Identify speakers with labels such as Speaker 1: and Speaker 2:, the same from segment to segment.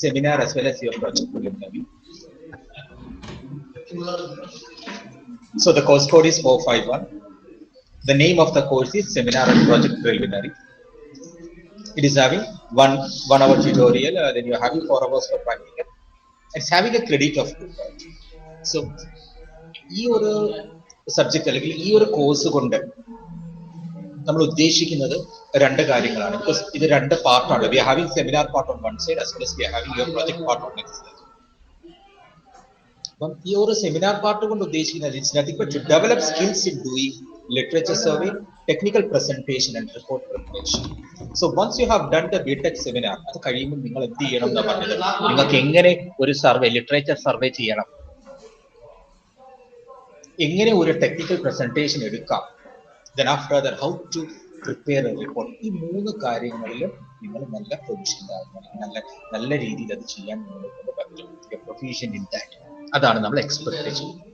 Speaker 1: seminar as well as your project preliminary. So the course code is 451. The name of the course is Seminar and Project Preliminary. It is having one hour tutorial, then you're having 4 hours for practical. It's having a credit of 2 points. So, ഈ ഒരു subject അല്ലെങ്കിൽ ഈ ഒരു course കൊണ്ട് നമ്മൾ ഉദ്ദേശിക്കുന്നത് രണ്ട് കാര്യങ്ങളാണ്. ബിക്കോസ് ഇത് രണ്ട് പാർട്ടാണ്. We are having seminar part on one side as well as we are having your project part on next side. അപ്പം ഈ ഒരു സെമിനാർ പാർട്ട് കൊണ്ട് ഉദ്ദേശിക്കുന്നത് it's nothing but to develop skills in doing literature survey, technical presentation and report preparation. So once you have done the BTech seminar, അത് കഴിയുമ്പോൾ നിങ്ങൾ എന്ത് ചെയ്യണം എന്ന് പറഞ്ഞത്, നിങ്ങൾക്ക് എങ്ങനെ ഒരു സർവേ ലിറ്ററേച്ചർ സർവേ ചെയ്യണം, എങ്ങനെ ഒരു ടെക്നിക്കൽ പ്രസന്റേഷൻ എടുക്കാം, then after that how to prepare a report. ഈ മൂന്ന് കാര്യങ്ങളിൽ നിങ്ങൾ നല്ല പ്രൊഫഷണൽ ആകണം, നല്ല രീതിയിൽ അത് ചെയ്യാൻ നിങ്ങൾക്ക് പറ്റും. പ്രൊഫീഷ്യന്റ് ഇൻ ദാറ്റ്, അതാണ് നമ്മൾ എക്സ്പെക്ട് ചെയ്യുന്നത്.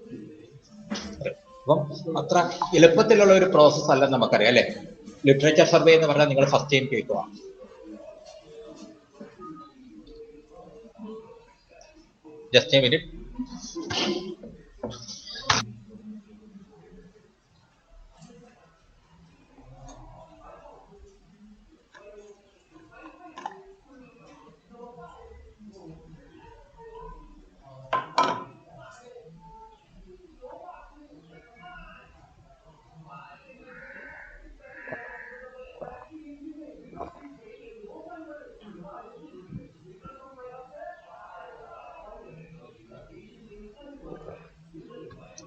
Speaker 1: അപ്പം അത്ര എളുപ്പത്തിലുള്ള ഒരു പ്രോസസ് അല്ല നമുക്കറിയാം അല്ലെ. ലിറ്ററേച്ചർ സർവേ എന്ന് പറഞ്ഞാൽ നിങ്ങൾ ഫസ്റ്റ് ടൈം കേൾക്കുക. Just a minute.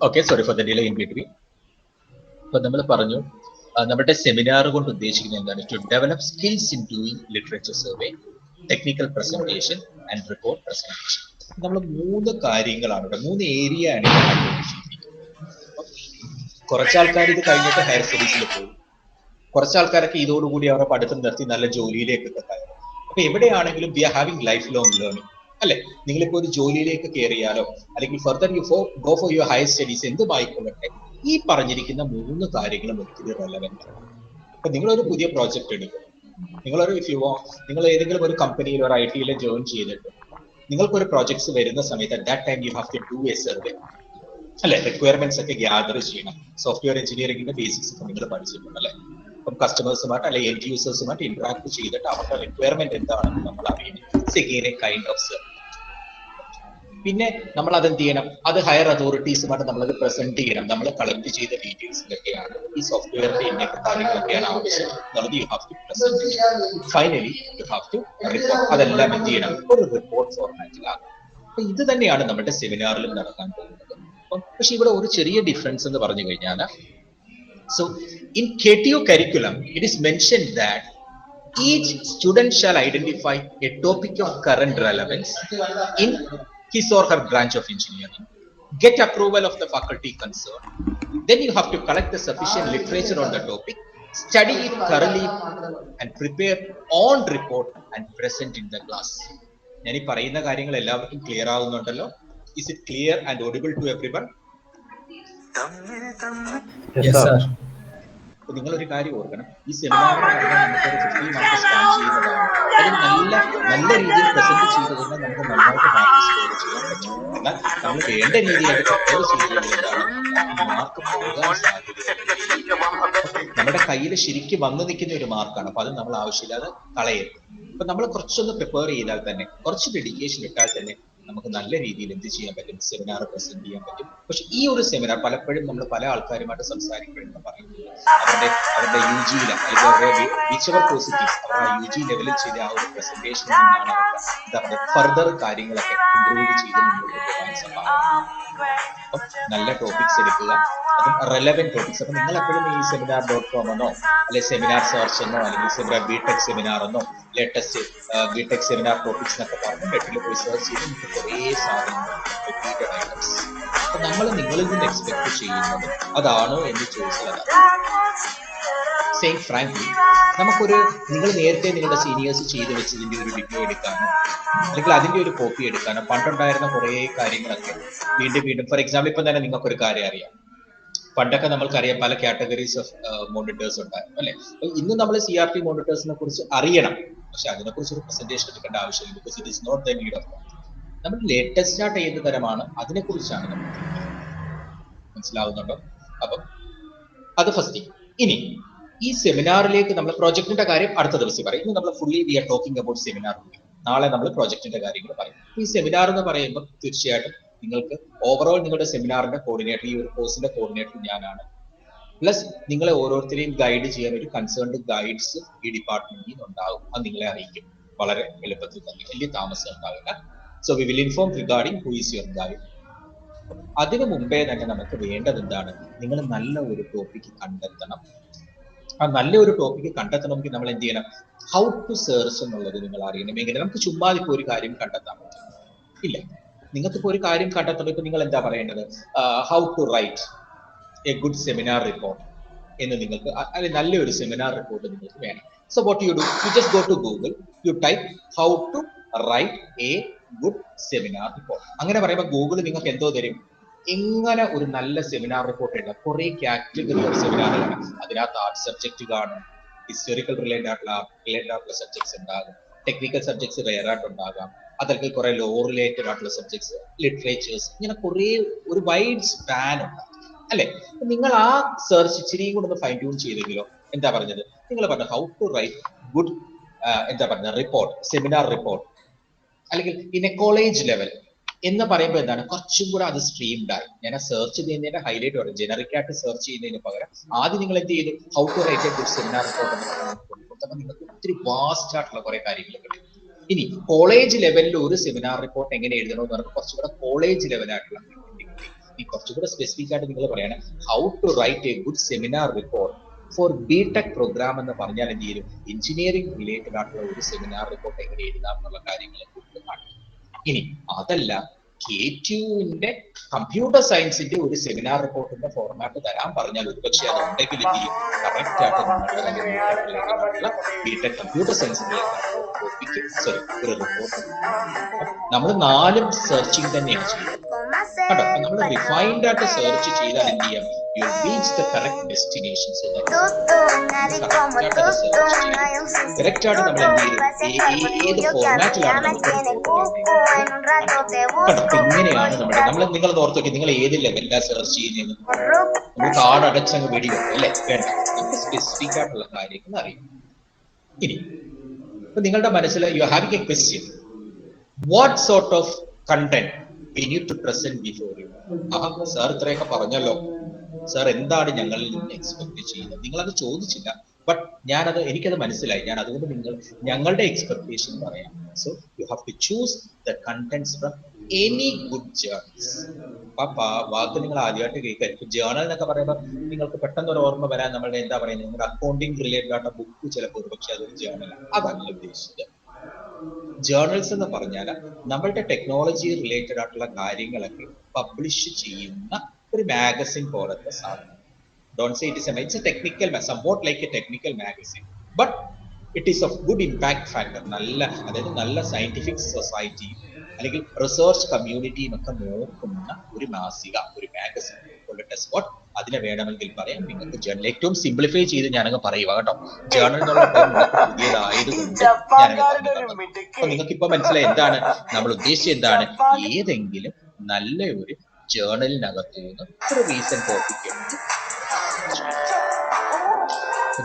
Speaker 1: Okay, sorry for the delay in between. അപ്പൊ നമ്മൾ പറഞ്ഞു നമ്മുടെ സെമിനാർ കൊണ്ട് ഉദ്ദേശിക്കുന്നത് എന്താണ്, to develop skills in doing literature survey, technical presentation and report presentation. നമ്മൾ മൂന്ന് കാര്യങ്ങളാണ് ഇവിടെ, മൂന്ന് ഏരിയ ആണ് കുറച്ച് ആൾക്കാർ ഇത് കഴിഞ്ഞിട്ട് ഹയർ സ്റ്റഡീസിൽ പോകും, കുറച്ച് ആൾക്കാരൊക്കെ ഇതോടുകൂടി അവരുടെ പഠിത്തം നിർത്തി നല്ല ജോലിയിലേക്കൊക്കെ കയറും. അപ്പൊ എവിടെയാണെങ്കിലും we are having life long learning അല്ലെ. നിങ്ങളിപ്പോ ഒരു ജോലിയിലേക്ക് കയറിയാലോ അല്ലെങ്കിൽ further you go for your higher studies എന്തുമായിക്കൊള്ളട്ടെ, ഈ പറഞ്ഞിരിക്കുന്ന മൂന്ന് കാര്യങ്ങളും ഒരിക്കലും റെലവെന്റ് ആണ്. അപ്പൊ നിങ്ങളൊരു പുതിയ പ്രോജക്റ്റ് എടുക്കും, നിങ്ങൾ ഏതെങ്കിലും ഒരു കമ്പനിയിൽ ഒരു IT ജോയിൻ ചെയ്തിട്ട് നിങ്ങൾക്കൊരു പ്രോജക്ട്സ് വരുന്ന സമയത്ത് at that time you have to do a survey അല്ലെ. റിക്വയർമെന്റ്സ് ഒക്കെ ഗ്യാദർ ചെയ്യണം. സോഫ്റ്റ്വെയർ എഞ്ചിനീയറിംഗിന്റെ ബേസിക്സ് ഒക്കെ നിങ്ങൾ പഠിച്ചിട്ടുണ്ട് അല്ലെ. അപ്പം കസ്റ്റമേഴ്സുമായിട്ട് അല്ലെങ്കിൽ എൻഡ് യൂസേഴ്സുമായിട്ട് ഇന്ററാക്ട് ചെയ്തിട്ട് അവരുടെ റിക്വയർമെന്റ് എന്താണെന്ന് നമ്മൾ അറിയണം. It's again A kind of survey. പിന്നെ നമ്മൾ അതെന്ത് ചെയ്യണം, അത് ഹയർ അതോറിറ്റീസുമായിട്ട് നമ്മളത് പ്രസന്റ് ചെയ്യണം. നമ്മൾ കളക്ട് ചെയ്ത ഡീറ്റെയിൽസിലൊക്കെയാണ് ഈ സോഫ്റ്റ്വെയറിന്റെ ഇന്നത്തെ കാര്യങ്ങളൊക്കെയാണ് ആവശ്യം എന്നുള്ളത് you have to present. Finally you have to report. അതെല്ലാം എന്ത് ചെയ്യണം, ഒരു റിപ്പോർട്ട് ഫോർമാറ്റിലാകും. അപ്പൊ ഇത് തന്നെയാണ് നമ്മുടെ സെമിനാറിലും നടക്കാൻ പോകുന്നത്. പക്ഷെ ഇവിടെ ഒരു ചെറിയ ഡിഫറൻസ് എന്ന് പറഞ്ഞു കഴിഞ്ഞാൽ, so in KTU curriculum it is mentioned that each student shall identify a topic of current relevance in his or her branch of engineering, get approval of the faculty concerned, then you have to collect the sufficient literature on the topic, study it thoroughly and prepare on report and present in the class. ഞാൻ ഈ പറയുന്ന കാര്യങ്ങൾ എല്ലാവർക്കും clear ആവുന്നുണ്ടല്ലോ? Is it clear and audible to everyone?
Speaker 2: Yes sir.
Speaker 1: നിങ്ങളൊരു കാര്യം ഓർക്കണം, ഈ seminar നമുക്കൊരു 50 മാർക്ക് സ്കാൻ ചെയ്യുന്നതാണ്. അത് നല്ല രീതിയിൽ പ്രസന്റ് ചെയ്തതുകൊണ്ട് നമുക്ക് നന്നായിട്ട് മാർക്ക് സ്കോർ ചെയ്യാൻ പറ്റും. എന്നാൽ നമ്മൾ വേണ്ട രീതിയിൽ അത് പ്രിപ്പയർ ചെയ്തുകൊണ്ടാണ് മാർക്ക് പോകാൻ സാധ്യത. നമ്മുടെ കയ്യിൽ ശരിക്കും വന്നു നിൽക്കുന്ന ഒരു മാർക്കാണ്. അപ്പൊ അത് നമ്മൾ ആവശ്യമില്ലാതെ കളയരുത്. അപ്പൊ നമ്മൾ കുറച്ചൊന്ന് പ്രിപ്പയർ ചെയ്താൽ തന്നെ, കുറച്ച് ഡെഡിക്കേഷൻ ഇട്ടാൽ തന്നെ നമുക്ക് നല്ല രീതിയിൽ എന്ത് ചെയ്യാൻ പറ്റും, സെമിനാർ പ്രസന്റ് ചെയ്യാൻ പറ്റും. പക്ഷെ ഈ ഒരു സെമിനാർ പലപ്പോഴും നമ്മൾ പല ആൾക്കാരുമായിട്ട് സംസാരിക്കുമ്പോഴെന്ന് പറയുന്നത് അവരുടെ UG അല്ലെങ്കിൽ അവരുടെ വിച്ചവർ പോസിറ്റീവ്സ് അവരുടെ UG ലെവലിൽ ചെയ്ത ആ ഒരു പ്രസന്റേഷനിൽ നിന്നാണ് അവരുടെ ഫർദർ കാര്യങ്ങളൊക്കെ ഇംപ്രൂവ് ചെയ്ത് മുന്നോട്ട് പോകാൻ സാധിക്കും. അപ്പം നല്ല ടോപ്പിക്സ് എടുക്കുക, അതും റെലവെന്റ് ടോപ്പിക്സ്. അപ്പൊ നിങ്ങൾ എപ്പോഴും ഈ seminar.com എന്നോ അല്ലെങ്കിൽ സെമിനാർ സെർച്ച് എന്നോ അല്ലെങ്കിൽ സെമിനാർ BTech സെമിനാർ എന്നോ ലേറ്റസ്റ്റ് BTech സെമിനാർ ടോപ്പിക്സ് എന്നൊക്കെ പറഞ്ഞ് നെറ്റിൽ പോയി സെർച്ച് ചെയ്ത് നിങ്ങൾക്ക് കുറേ സാധനങ്ങൾ റിപ്പീറ്റഡ് ഐറ്റംസ്. അപ്പൊ നമ്മൾ നിങ്ങളിൽ നിന്ന് എക്സ്പെക്ട് ചെയ്യുന്നത് അതാണോ എന്ന് ചോദിച്ചാൽ സെയിം ഫ്രാങ്ക്ലി നിങ്ങൾ നേരത്തെ നിങ്ങളുടെ സീനിയേഴ്സ് ചെയ്ത് വെച്ചതിന്റെ ഒരു വീഡിയോ എടുക്കാനോ അല്ലെങ്കിൽ അതിന്റെ ഒരു കോപ്പി എടുക്കാനോ പണ്ടുണ്ടായിരുന്ന കുറേ കാര്യങ്ങളൊക്കെ വീണ്ടും ഫോർ എക്സാമ്പിൾ ഇപ്പം തന്നെ നിങ്ങൾക്കൊരു കാര്യം അറിയാം, പണ്ടൊക്കെ നമ്മൾക്കറിയാം പല കാറ്റഗറീസ് ഓഫ് മോണിറ്റേഴ്സ് ഉണ്ടായിരുന്നു അല്ലെ. ഇന്ന് നമ്മൾ CRT മോണിറ്റേഴ്സിനെ കുറിച്ച് അറിയണം, പക്ഷെ അതിനെക്കുറിച്ച് ഒരു പ്രസന്റേഷൻ എടുക്കേണ്ട ആവശ്യമില്ല, because it is not the need of. നമ്മൾ ലേറ്റസ്റ്റ് ആയിട്ട് ഏത് തരമാണ് അതിനെക്കുറിച്ചാണ് നമ്മൾ മനസ്സിലാവുന്നുണ്ടോ. അപ്പം അത് ഫസ്റ്റ്. ഇനി ഈ സെമിനാറിലേക്ക് നമ്മൾ പ്രോജക്റ്റിന്റെ കാര്യം അടുത്ത ദിവസം പറയും. ഇന്ന് നമ്മൾ fully we are talking about seminar. നാളെ നമ്മൾ പ്രോജക്റ്റിന്റെ കാര്യങ്ങൾ പറയും. ഈ സെമിനാർ എന്ന് പറയുമ്പോൾ തീർച്ചയായിട്ടും നിങ്ങൾക്ക് ഓവറോൾ നിങ്ങളുടെ സെമിനാറിന്റെ കോർഡിനേറ്റർ, ഈ ഒരു കോഴ്സിന്റെ കോർഡിനേറ്റർ ഞാനാണ്. പ്ലസ് നിങ്ങളെ ഓരോരുത്തരെയും ഗൈഡ് ചെയ്യാൻ ഒരു കൺസേൺഡ് ഗൈഡ്സ് ഈ ഡിപ്പാർട്ട്മെന്റിൽ നിന്ന് ഉണ്ടാകും. അത് നിങ്ങളെ അറിയിക്കും വളരെ എളുപ്പത്തിൽ തന്നെ, വലിയ താമസം ഉണ്ടാവില്ല. So we will inform regarding who is your guide. അതിനു മുമ്പേ തന്നെ നമുക്ക് വേണ്ടത് എന്താണ്, നിങ്ങൾ നല്ല ഒരു ടോപ്പിക് കണ്ടെത്തണം. ആ നല്ല ഒരു ടോപ്പിക് കണ്ടെത്തണമെങ്കിൽ നമ്മൾ എന്ത് ചെയ്യണം, ഹൗ ടു സെർച്ച് എന്നുള്ളത് നിങ്ങൾ അറിയണം. എങ്ങനെ നമുക്ക് ചുമ്മാ ഇപ്പൊ ഒരു കാര്യം കണ്ടെത്താൻ പറ്റും ഇല്ല. നിങ്ങൾക്ക് ഇപ്പൊ ഒരു കാര്യം കണ്ടെത്തണം, ഇപ്പൊ നിങ്ങൾ എന്താ പറയേണ്ടത്, how to write a good seminar report എന്ന് നിങ്ങൾക്ക്, അല്ലെങ്കിൽ നല്ലൊരു സെമിനാർ റിപ്പോർട്ട് നിങ്ങൾക്ക് വേണം. So what you do, you just go to Google, you type how to write a good seminar report. അങ്ങനെ പറയുമ്പോൾ ഗൂഗിൾ നിങ്ങൾക്ക് എന്തോ തരും, എങ്ങനെ ഒരു നല്ല സെമിനാർ റിപ്പോർട്ട് ഉണ്ട്. കുറെ കാറ്റഗറി ഓഫ് സെമിനാറുകളാണ് അതിനകത്ത്. ആർട്ട് സബ്ജക്റ്റ് കാണും, ഹിസ്റ്റോറിക്കൽ റിലേറ്റഡ് ആയിട്ടുള്ള സബ്ജക്ട്സ് ഉണ്ടാകും, ടെക്നിക്കൽ സബ്ജക്ട്സ് റെയർ ആയിട്ട് ഉണ്ടാകാം, അതല്ലെങ്കിൽ കുറെ ലോ റിലേറ്റഡ് ആയിട്ടുള്ള സബ്ജക്ട്സ്, ലിറ്ററേച്ചേഴ്സ്, ഇങ്ങനെ കുറെ ഒരു വൈഡ് സ്പാൻ ഉണ്ടാകും അല്ലെ. നിങ്ങൾ ആ സെർച്ച് ഇച്ചിരിയും കൂടെ ഒന്ന് ഫൈൻ ട്യൂൺ ചെയ്തെങ്കിലോ, എന്താ പറഞ്ഞത്, നിങ്ങൾ പറഞ്ഞ ഹൗ ടു റൈറ്റ് ഗുഡ് എന്താ പറഞ്ഞ റിപ്പോർട്ട്, സെമിനാർ റിപ്പോർട്ട്, അല്ലെങ്കിൽ ഇൻ എ കോളേജ് ലെവൽ എന്ന് പറയുമ്പോൾ എന്താണ്, കുറച്ചും കൂടെ അത് സ്ട്രീംഡ് ആയി. ഞാൻ സെർച്ച് ചെയ്യുന്നതിന്റെ ഹൈലൈറ്റ് പറയും, ജനറിക് ആയിട്ട് സെർച്ച് ചെയ്യുന്നതിന് പകരം ആദ്യം നിങ്ങൾ എന്ത് ചെയ്തു, how to write a good seminar report എന്ന് പറയുമ്പോൾ നിങ്ങൾക്ക് ഒത്തിരി വാസ്റ്റ് ആയിട്ടുള്ള കുറെ കാര്യങ്ങൾ കിട്ടും. ഇനി കോളേജ് ലെവലിൽ ഒരു സെമിനാർ റിപ്പോർട്ട് എങ്ങനെ എഴുതണമെന്ന് പറയുമ്പോൾ കുറച്ചുകൂടെ കോളേജ് ലെവലായിട്ടുള്ള ഈ കുറച്ചുകൂടെ സ്പെസിഫിക് ആയിട്ട് നിങ്ങൾ പറയണം, how to write a good seminar report for BTech programme എന്ന് പറഞ്ഞാൽ എന്ത് ചെയ്യും, എഞ്ചിനീയറിംഗ് റിലേറ്റഡ് ആയിട്ടുള്ള ഒരു സെമിനാർ റിപ്പോർട്ട് എങ്ങനെ എഴുതാം എന്നുള്ള കാര്യങ്ങൾ കാണിക്കും. ഇനി അതല്ല, KTUവിന്റെ കമ്പ്യൂട്ടർ സയൻസിന്റെ ഒരു സെമിനാർ റിപ്പോർട്ടിന്റെ ഫോർമാറ്റ് തരാൻ പറഞ്ഞാൽ ഒരുപക്ഷെ അത് ഉണ്ടെങ്കിൽ എന്ത് ചെയ്യും, കറക്റ്റ് ആയിട്ട് നിങ്ങളുടെ ബിടെക് കമ്പ്യൂട്ടർ സയൻസിന്റെ ടോപ്പിക്ക് ഒരു റിപ്പോർട്ട് നമ്മൾ 4 സെർച്ചിങ് തന്നെയാണ് ചെയ്യുന്നത് കേട്ടോ. നമ്മൾ റിഫൈൻഡ് ആയിട്ട് സെർച്ച് ചെയ്താൽ എന്ത് ചെയ്യാം, you reach the correct destination. Correct ആയിട്ട് നമ്മൾ എന്ത് ചെയ്യും, ഏത് ഫോർമാറ്റിലാണ് ഇങ്ങനെയാണ് നമ്മൾ നിങ്ങൾ ഓർത്ത് നോക്കി, നിങ്ങൾ ഏത് ലെവലിലാണ് സെർച്ച് ചെയ്യുന്നത്. നമ്മൾ കാർഡ് അടച്ചങ്ങ് വെടി വെക്കും അല്ലെ, വേണ്ട, നമുക്ക് സ്പെസിഫിക് ആയിട്ടുള്ള കാര്യങ്ങൾ അറിയാം. ഇനി ഇപ്പൊ നിങ്ങളുടെ മനസ്സിൽ U having A question, what sort of content we need to present before you. Sir ഇത്രയൊക്കെ പറഞ്ഞല്ലോ, സാർ എന്താണ് ഞങ്ങളിൽ നിന്ന് എക്സ്പെക്ട് ചെയ്യുന്നത്, നിങ്ങളത് ചോദിച്ചില്ല, ബട്ട് എനിക്കത് മനസ്സിലായി. ഞാൻ അതുകൊണ്ട് ഞങ്ങളുടെ എക്സ്പെക്ടേഷൻ പറയാം. So you have to choose the contents from any good journals. വാക്ക് നിങ്ങൾ ആദ്യമായിട്ട് കേൾക്കായിരിക്കും. ജേർണൽ എന്നൊക്കെ പറയുമ്പോൾ നിങ്ങൾക്ക് പെട്ടെന്ന് ഒരു ഓർമ്മ വരാൻ നമ്മളുടെ എന്താ പറയുന്നത്, നിങ്ങളുടെ അക്കൗണ്ടിങ് റിലേറ്റഡ് ആയിട്ടുള്ള ബുക്ക് ചിലപ്പോൾ ഒരുപക്ഷെ അതൊരു ജേർണലാണ്. അതല്ല ഉദ്ദേശിച്ചത്. ജേർണൽസ് എന്ന് പറഞ്ഞാൽ നമ്മളുടെ ടെക്നോളജി റിലേറ്റഡ് ആയിട്ടുള്ള കാര്യങ്ങളൊക്കെ പബ്ലിഷ് ചെയ്യുന്ന ഒരു മാഗസിൻ പോലത്തെ സാധനം. Don't say it is it's a technical, somewhat like a technical magazine, but it is of good impact factor. അതായത് നല്ല സയന്റിഫിക് സൊസൈറ്റി അല്ലെങ്കിൽ റിസർച്ച് കമ്മ്യൂണിറ്റിയും ഒക്കെ നോക്കുന്ന ഒരു മാസിക, ഒരു മാഗസിൻ. ടെസ്പോട്ട് അതിനെ വേണമെങ്കിൽ പറയാം നിങ്ങൾക്ക് ജേർണൽ. ഏറ്റവും സിംപ്ലിഫൈ ചെയ്ത് ഞാനങ്ങ് പറയുക കേട്ടോ, ജേർണൽ എന്നുള്ള പുതിയതായതുകൊണ്ട് ഞാനങ്ങ് പറഞ്ഞു. അപ്പൊ നിങ്ങൾക്ക് ഇപ്പൊ മനസ്സിലായി എന്താണ് നമ്മൾ ഉദ്ദേശിച്ചത്, എന്താണ് ഏതെങ്കിലും നല്ല ഒരു ജേർണലിനകത്ത് നിന്ന് ഒരു റീസെന്റ് ടോപ്പിക് എടുത്ത്.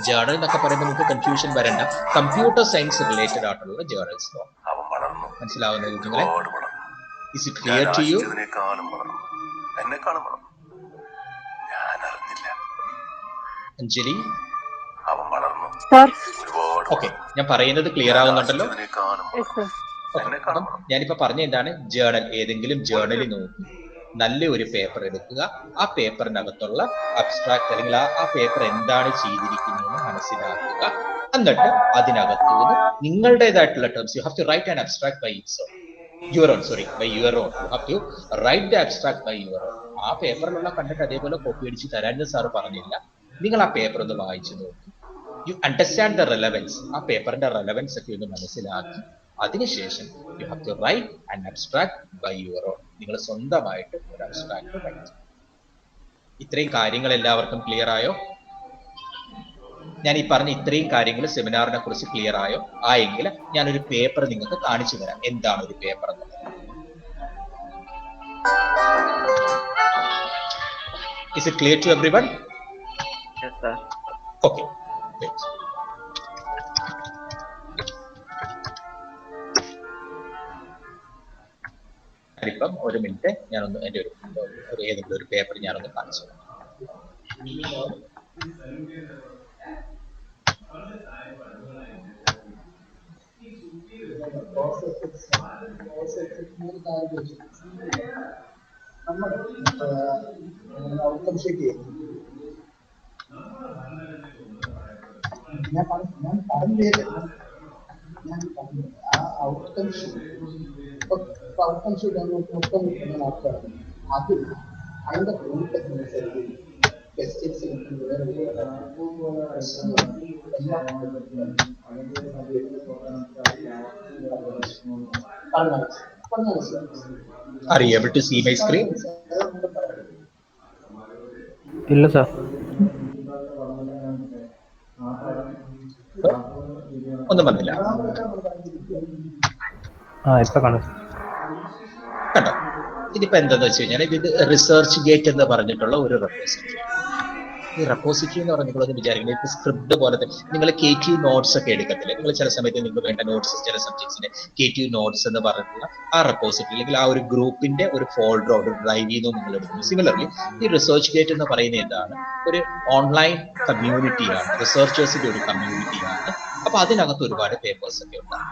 Speaker 1: ജേർണൽ എന്നൊക്കെ പറയുമ്പോൾ നിങ്ങൾക്ക് കൺഫ്യൂഷൻ വരണ്ട, കമ്പ്യൂട്ടർ സയൻസ് റിലേറ്റഡ് ആയിട്ടുള്ള ജേർണൽസ് മനസ്സിലാവുന്നത് നിങ്ങളെ. Is it clear to you? Anjali, okay, ഞാൻ പറയുന്നത് ക്ലിയർ ആവുന്നുണ്ടല്ലോ. അപ്പം ഞാനിപ്പോ പറഞ്ഞ എന്താണ്, ജേർണൽ, ഏതെങ്കിലും ജേർണലിൽ നോക്കി നല്ല ഒരു പേപ്പർ എടുക്കുക, ആ പേപ്പറിനകത്തുള്ള അബ്സ്ട്രാക്ട് അല്ലെങ്കിൽ ആ പേപ്പർ എന്താണ് ചെയ്തിരിക്കുന്നതെന്ന് മനസ്സിലാക്കുക. എന്നിട്ട് അതിനകത്തുനിന്ന് നിങ്ങളുടേതായിട്ടുള്ള terms, you have to write an abstract by your own, you have to write the abstract by your own. ആ പേപ്പറിലുള്ള കണ്ടിട്ട് അതേപോലെ കോപ്പി അടിച്ച് തരാമെന്ന് സാർ പറഞ്ഞില്ല. നിങ്ങൾ ആ പേപ്പർ ഒന്ന് വായിച്ചു നോക്കി, യു അണ്ടർസ്റ്റാൻഡ് ദ റെലവൻസ്, ആ പേപ്പറിന്റെ റെലവൻസ് ഒക്കെ ഒന്ന് മനസ്സിലാക്കി, അതിനുശേഷം you have to write an abstract by your own. നിങ്ങൾ സ്വന്തമായിട്ട് ഒരു അബ്സ്ട്രാക്ട് റൈറ്റ്. ഇത്രയും കാര്യങ്ങൾ എല്ലാവർക്കും ക്ലിയർ ആയോ? ഞാൻ ഈ പറഞ്ഞ ഇത്രയും കാര്യങ്ങൾ സെമിനാറിനെ കുറിച്ച് ക്ലിയർ ആയോ? ആയെങ്കിൽ ഞാനൊരു പേപ്പർ നിങ്ങൾക്ക് കാണിച്ചു തരാം. എന്താണ് ഒരു പേപ്പർ എന്നുള്ളത്? Is it clear to everyone?
Speaker 2: Yes, sir.
Speaker 1: Okay. Great. ഇപ്പം ഒരു മിനിറ്റ് ഞാനൊന്ന് എൻ്റെ ഒരു ഏതെങ്കിലും ഒരു പേപ്പർ ഞാനൊന്ന് കാണിച്ചു തരാം. Are you able to see my screen?
Speaker 3: ഇല്ല സാർ.
Speaker 1: ഒന്നും വന്നില്ല.
Speaker 3: ഇപ്പൊ കാണും.
Speaker 1: കണ്ടോ? ഇതിപ്പോ എന്താന്ന് വെച്ച് കഴിഞ്ഞാൽ ഇത് റിസർച്ച് ഗേറ്റ് എന്ന് പറഞ്ഞിട്ടുള്ള ഒരു റെപ്പോസിറ്ററി. ഈ റെപ്പോസിറ്ററി എന്ന് പറഞ്ഞിട്ടുള്ളത് വിചാരിക്കുന്നത് ഇപ്പൊ സ്ക്രിപ്റ്റ് പോലത്തെ നിങ്ങൾ KT നോട്ട്സ് ഒക്കെ എടുക്കത്തില്ലേ? നിങ്ങൾ ചില സമയത്ത് നിങ്ങൾക്ക് വേണ്ട നോട്ട്സ് ചില സബ്ജക്ട്സിന്റെ KT നോട്ട്സ് എന്ന് പറഞ്ഞിട്ടുള്ള ആ റെപ്പോസിറ്ററി അല്ലെങ്കിൽ ആ ഒരു ഗ്രൂപ്പിന്റെ ഒരു ഫോൾഡറോ ഒരു ഡ്രൈവിന്നോ നിങ്ങൾ എടുക്കുന്നു. സിമിലർലി ഈ റിസർച്ച് ഗേറ്റ് എന്ന് പറയുന്നത് എന്താണ്? ഒരു ഓൺലൈൻ കമ്മ്യൂണിറ്റിയാണ്, റിസർച്ചേഴ്സിന്റെ ഒരു കമ്മ്യൂണിറ്റിയാണ്. അപ്പൊ അതിനകത്ത് ഒരുപാട് പേപ്പേഴ്സ് ഒക്കെ ഉണ്ടാകും.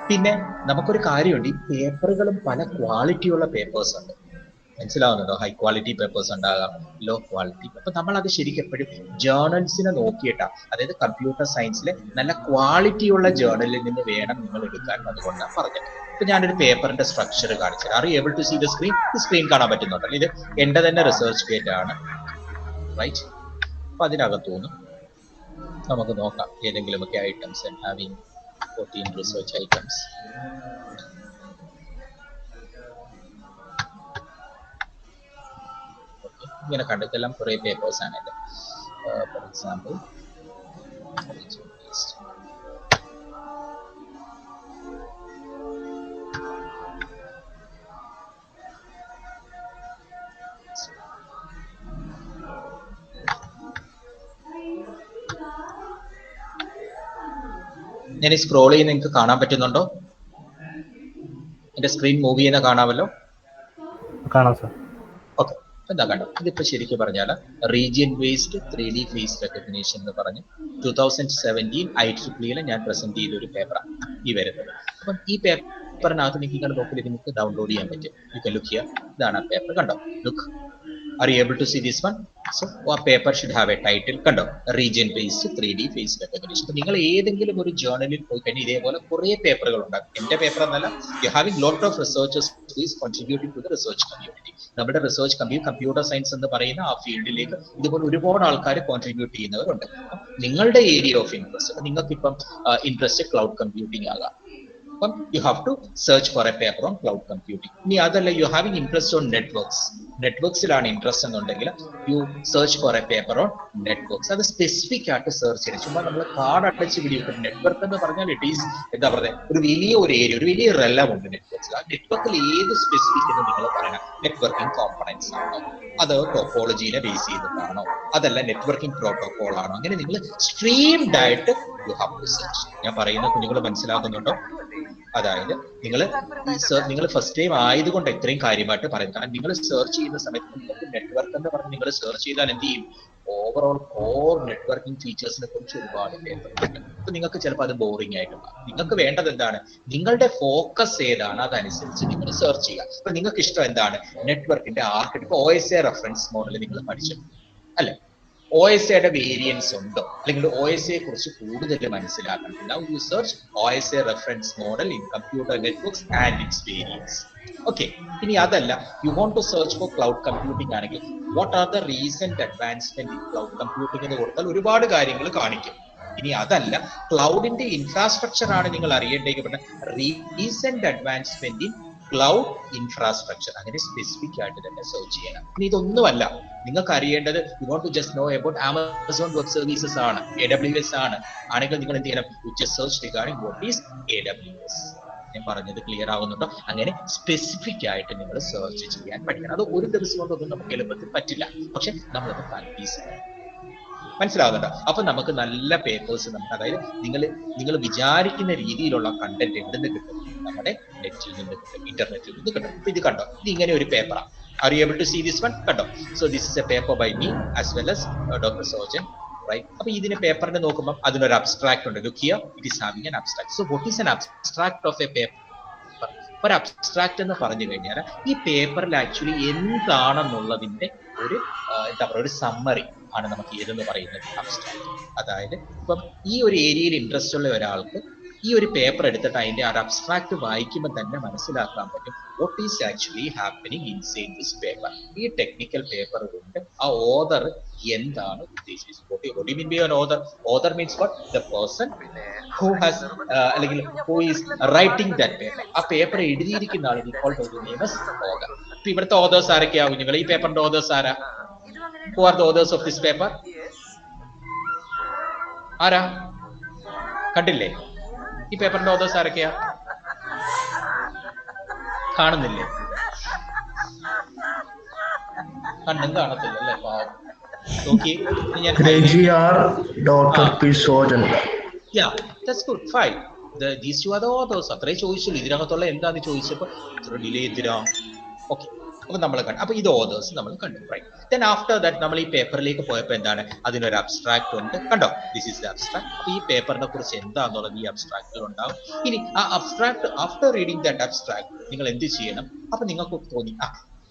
Speaker 1: പിന്നെ നമുക്കൊരു കാര്യമുണ്ട്, ഈ പേപ്പറുകളും പല ക്വാളിറ്റിയുള്ള പേപ്പേഴ്സ് ഉണ്ട്. മനസ്സിലാവുന്നുണ്ടോ? ഹൈ ക്വാളിറ്റി പേപ്പേഴ്സ് ഉണ്ടാകാം, ലോ ക്വാളിറ്റി. അപ്പൊ നമ്മൾ അത് ശരിക്കും എപ്പോഴും ജേർണൽസിനെ നോക്കിയിട്ടാണ്, അതായത് കമ്പ്യൂട്ടർ സയൻസിലെ നല്ല ക്വാളിറ്റിയുള്ള ജേർണലിൽ നിന്ന് വേണം നിങ്ങൾ എടുക്കാൻ. അതുകൊണ്ടാണ് പറഞ്ഞത്. ഇപ്പൊ ഞാനൊരു പേപ്പറിന്റെ സ്ട്രക്ചർ കാണിച്ചത്. Are you able to see the screen? Screen കാണാൻ പറ്റുന്നുണ്ടല്ലോ. ഇത് എന്റെ തന്നെ റിസർച്ച് ഗേറ്റ് ആണ്, റൈറ്റ്? അപ്പൊ അതിനകത്തുനിന്ന് നമുക്ക് നോക്കാം ഏതെങ്കിലുമൊക്കെ items and having 14 research items. ഇങ്ങനെ കണ്ടെല്ലാം കുറെ പേപ്പേഴ്സ് ആണ് ഇത്. ഫോർ എക്സാമ്പിൾ ഞാൻ സ്ക്രോൾ ചെയ്യുന്ന നിങ്ങൾക്ക് കാണാൻ പറ്റുന്നുണ്ടോ? എന്റെ സ്ക്രീൻ മൂവ് ചെയ്യുന്ന കാണാമല്ലോ?
Speaker 3: കാണാം സാർ.
Speaker 1: ഓക്കെ, എന്താ കണ്ടോ? ഇതിപ്പോ ശരിക്കും പറഞ്ഞാൽ region based 3D face recognition എന്ന് പറഞ്ഞ് 2017 IEEE ഞാൻ പ്രസന്റ് ചെയ്ത ഒരു പേപ്പറാണ് ഈ വരുന്നത്. അപ്പം ഈ പേപ്പറിനകത്ത് നിങ്ങൾക്ക് ഇങ്ങനെ നോക്കിയാൽ നിങ്ങൾക്ക് ഡൗൺലോഡ് ചെയ്യാൻ പറ്റും. You can look here. ഇതാണ് ആ പേപ്പർ. കണ്ടോ? Look. Are you able to see this one? So a paper should have a title. കണ്ടോ? Region based 3D face recognition. അപ്പൊ നിങ്ങൾ ഏതെങ്കിലും ഒരു ജേർണലിൽ പോയി കഴിഞ്ഞാൽ ഇതേപോലെ കുറെ പേപ്പറുകൾ ഉണ്ടാകും. എന്റെ പേപ്പർ എന്നല്ല, you having lot of researchers is contributing to the research community. നമ്മുടെ റിസർച്ച് കമ്പ്യൂട്ടർ സയൻസ് എന്ന് പറയുന്ന ആ ഫീൽഡിലേക്ക് ഇതുപോലെ ഒരുപാട് ആൾക്കാർ കോൺട്രിബ്യൂട്ട് ചെയ്യുന്നവരുണ്ട്. നിങ്ങളുടെ ഏരിയ ഓഫ് ഇൻട്രസ്റ്റ്, നിങ്ങൾക്ക് ഇപ്പം ഇൻട്രസ്റ്റ് ക്ലൗഡ് കമ്പ്യൂട്ടിംഗ് ആകാം. അപ്പം you have to search for a paper on cloud computing. ഇനി അതല്ല, യു ഹാവിംഗ് ഇൻട്രസ്റ്റ് ഓൺ നെറ്റ്വർക്സിലാണ് ഇൻട്രസ്റ്റ് എന്നുണ്ടെങ്കിൽ you search for a paper on networks. അത് സ്പെസിഫിക് ആയിട്ട് സെർച്ച് ചെയ്യണം. ചുമ്മാ നമ്മൾ കാർഡ് അടച്ച് പിടിക്കും. നെറ്റ്വർക്ക് എന്ന് പറഞ്ഞാൽ ഇറ്റ് ഈസ് എന്താ പറയുക, ഒരു വലിയ ഏരിയ, ഒരു വലിയ റെലം ഉണ്ട് നെറ്റ്വർക്സിൽ. ആ നെറ്റ്വർക്കിൽ ഏത് സ്പെസിഫിക് എന്ന് നിങ്ങൾ പറയണം. നെറ്റ്വർക്കിംഗ് കോമ്പണൻസ് ആണോ, അത് ടോപ്പോളജീനെ ബേസ് ചെയ്തിട്ടാണോ, അതല്ല നെറ്റ്വർക്കിംഗ് പ്രോട്ടോകോൾ ആണോ, അങ്ങനെ നിങ്ങൾ സ്ട്രീംഡ് ആയിട്ട് യു ഹാവ് ടു സെർച്ച്. ഞാൻ പറയുന്ന കുഞ്ഞുങ്ങൾ മനസ്സിലാക്കുന്നുണ്ടോ? അതായത് നിങ്ങൾ ഫസ്റ്റ് ടൈം ആയതുകൊണ്ട് ഇത്രയും കാര്യമായിട്ട് പറയുന്നത്. കാരണം നിങ്ങൾ സെർച്ച് ചെയ്യുന്ന സമയത്ത് നിങ്ങൾക്ക് നെറ്റ്വർക്ക് എന്ന് പറഞ്ഞ് നിങ്ങൾ സെർച്ച് ചെയ്താൽ എന്ത് ചെയ്യും? ഓവറോൾ കോർ നെറ്റ്വർക്കിംഗ് ഫീച്ചേഴ്സിനെ കുറിച്ച് ഒരുപാട് പേപ്പറുണ്ട്. അപ്പൊ നിങ്ങൾക്ക് ചിലപ്പോൾ അത് ബോറിംഗ് ആയിട്ട് മാറും. നിങ്ങൾക്ക് വേണ്ടത് എന്താണ്? നിങ്ങളുടെ ഫോക്കസ് ഏതാണ്, അതനുസരിച്ച് നിങ്ങൾ സെർച്ച് ചെയ്യുക. അപ്പൊ നിങ്ങൾക്ക് ഇഷ്ടം എന്താണ്? നെറ്റ്വർക്കിന്റെ ആർക്കിടെക്ട്. OSI റെഫറൻസ് മോഡൽ നിങ്ങൾ പഠിച്ചു അല്ലെ? OSIയുടെ വേരിയൻസ് ഉണ്ടോ, അല്ലെങ്കിൽ OSIയെ കുറിച്ച് കൂടുതൽ മനസ്സിലാക്കണം. Now you search OSI reference model in computer networks and its variants. Okay, ഇനി അതല്ല, you want to search for cloud computing ആണെങ്കിൽ what are the recent advancement in cloud computing എന്ന് കൊടുത്താൽ ഒരുപാട് കാര്യങ്ങൾ കാണിക്കും. ഇനി അതല്ല, ക്ലൗഡിന്റെ ഇൻഫ്രാസ്ട്രക്ചർ ആണ് നിങ്ങൾ അറിയേണ്ടത്. Recent advancement in cloud infrastructure, അങ്ങനെ സ്പെസിഫിക് ആയിട്ട് തന്നെ സെർച്ച് ചെയ്യണം. ഇനി ഇതൊന്നുമല്ല, നിങ്ങൾക്ക് അറിയേണ്ടത് you want to just know about Amazon web services ആണ്, AWS ആണ് ആണെങ്കിൽ നിങ്ങൾ എന്ത് ചെയ്യണം, you just search regarding what is AWS. ഞാൻ പറഞ്ഞത് ക്ലിയർ ആവുന്നുണ്ടോ? അങ്ങനെ സ്പെസിഫിക് ആയിട്ട് നിങ്ങൾ സെർച്ച് ചെയ്യാൻ പഠിക്കണം. അത് ഒരു ദിവസം കൊണ്ടൊന്നും നമുക്ക് എളുപ്പത്തിൽ പറ്റില്ല, പക്ഷെ നമ്മളത് പ്രാക്ടീസ് ചെയ്യണം. മനസ്സിലാവുന്നുണ്ടോ? അപ്പൊ നമുക്ക് നല്ല പേപ്പേഴ്സ് നമുക്ക്, അതായത് നിങ്ങൾ വിചാരിക്കുന്ന രീതിയിലുള്ള കണ്ടന്റ് എവിടെ നിന്ന് കിട്ടും? നമ്മുടെ നെറ്റിൽ നിന്ന് കിട്ടും, ഇന്റർനെറ്റിൽ നിന്ന് കിട്ടും. ഇപ്പൊ ഇത് കണ്ടോ, ഇത് ഇങ്ങനെ ഒരു പേപ്പറാണ്. Are you able to see this one? കണ്ടോ? So this is a paper by me as well as doctor Sojan, right? അപ്പൊ ഇതിന് പേപ്പറിനെ നോക്കുമ്പോൾ അതിനൊരു അബ്സ്ട്രാക്ട് ഉണ്ട്. Look here, it is having an abstract. So what is an abstract of a paper? ഒരു abstract എന്ന് പറഞ്ഞു കഴിഞ്ഞാൽ ഈ പേപ്പറിൽ ആക്ച്വലി എന്താണെന്നുള്ളതിന്റെ ഒരു എന്താ പറയുക, ഒരു സമ്മറി ആണ് നമുക്ക് ഏതെന്ന് പറയുന്നത് അബ്സ്ട്രാക്ട്. അതായത് ഇപ്പം ഈ ഒരു ഏരിയയിൽ ഇൻട്രസ്റ്റ് ഉള്ള ഒരാൾക്ക് ഈ ഒരു പേപ്പർ എടുത്തിട്ട് അതിന്റെ ആ അബ്സ്ട്രാക്ട് വായിക്കുമ്പോൾ തന്നെ മനസ്സിലാക്കാൻ പറ്റും what is actually happening inside this paper. ഈ ടെക്നിക്കൽ പേപ്പർ കൊണ്ട് ആ ഓതർ എന്താണ് ഉദ്ദേശിച്ചത്? what do you mean by an author? Author means what? The person who has അല്ലെങ്കിൽ who is writing that paper. ആ പേപ്പർ എഴുതിയിരിക്കുന്ന ആൾ called the name as author. ഇപ്പൊ ഇവിടുത്തെ ഓതേഴ്സ് ആരൊക്കെയാവും നിങ്ങൾ? ഈ പേപ്പറിന്റെ ഓതേഴ്സ് ആരാ? Who are the authors of this paper? ആരാ? കണ്ടില്ലേ? ഈ പേപ്പറിന്റെ ഓതേഴ്സ് ആരൊക്കെയാ? കാണുന്നില്ലേ? കണ്ണും കാണത്തില്ല അല്ലേ? നോക്കി ഞാൻ
Speaker 2: doctor P Sojan.
Speaker 1: Yeah, that's good, fine. These two are the authors. അത്രേ ചോദിച്ചുള്ളൂ. ഇതിനകത്തുള്ള എന്താന്ന് ചോദിച്ചപ്പോ ഇത്ര ഡിലേ എന്തിനാ? ഓക്കെ, അപ്പൊ നമ്മൾ കണ്ടു. അപ്പൊ ഇത് ഓതേഴ്സ് നമ്മൾ കണ്ടു, റൈറ്റ്? ദെൻ ആഫ്റ്റർ ദാറ്റ് നമ്മൾ ഈ പേപ്പറിലേക്ക് പോയപ്പോൾ എന്താണ്, അതിനൊരു അബ്സ്ട്രാക്ട് ഉണ്ട്. കണ്ടോ? This is the abstract. അപ്പൊ ഈ പേപ്പറിനെ കുറിച്ച് എന്താന്നുള്ളത് ഈ അബ്സ്ട്രാക്റ്റിൽ ഉണ്ടാവും. ഇനി ആ abstract, after reading that abstract നിങ്ങൾ എന്ത് ചെയ്യണം? അപ്പൊ നിങ്ങൾക്ക് തോന്നി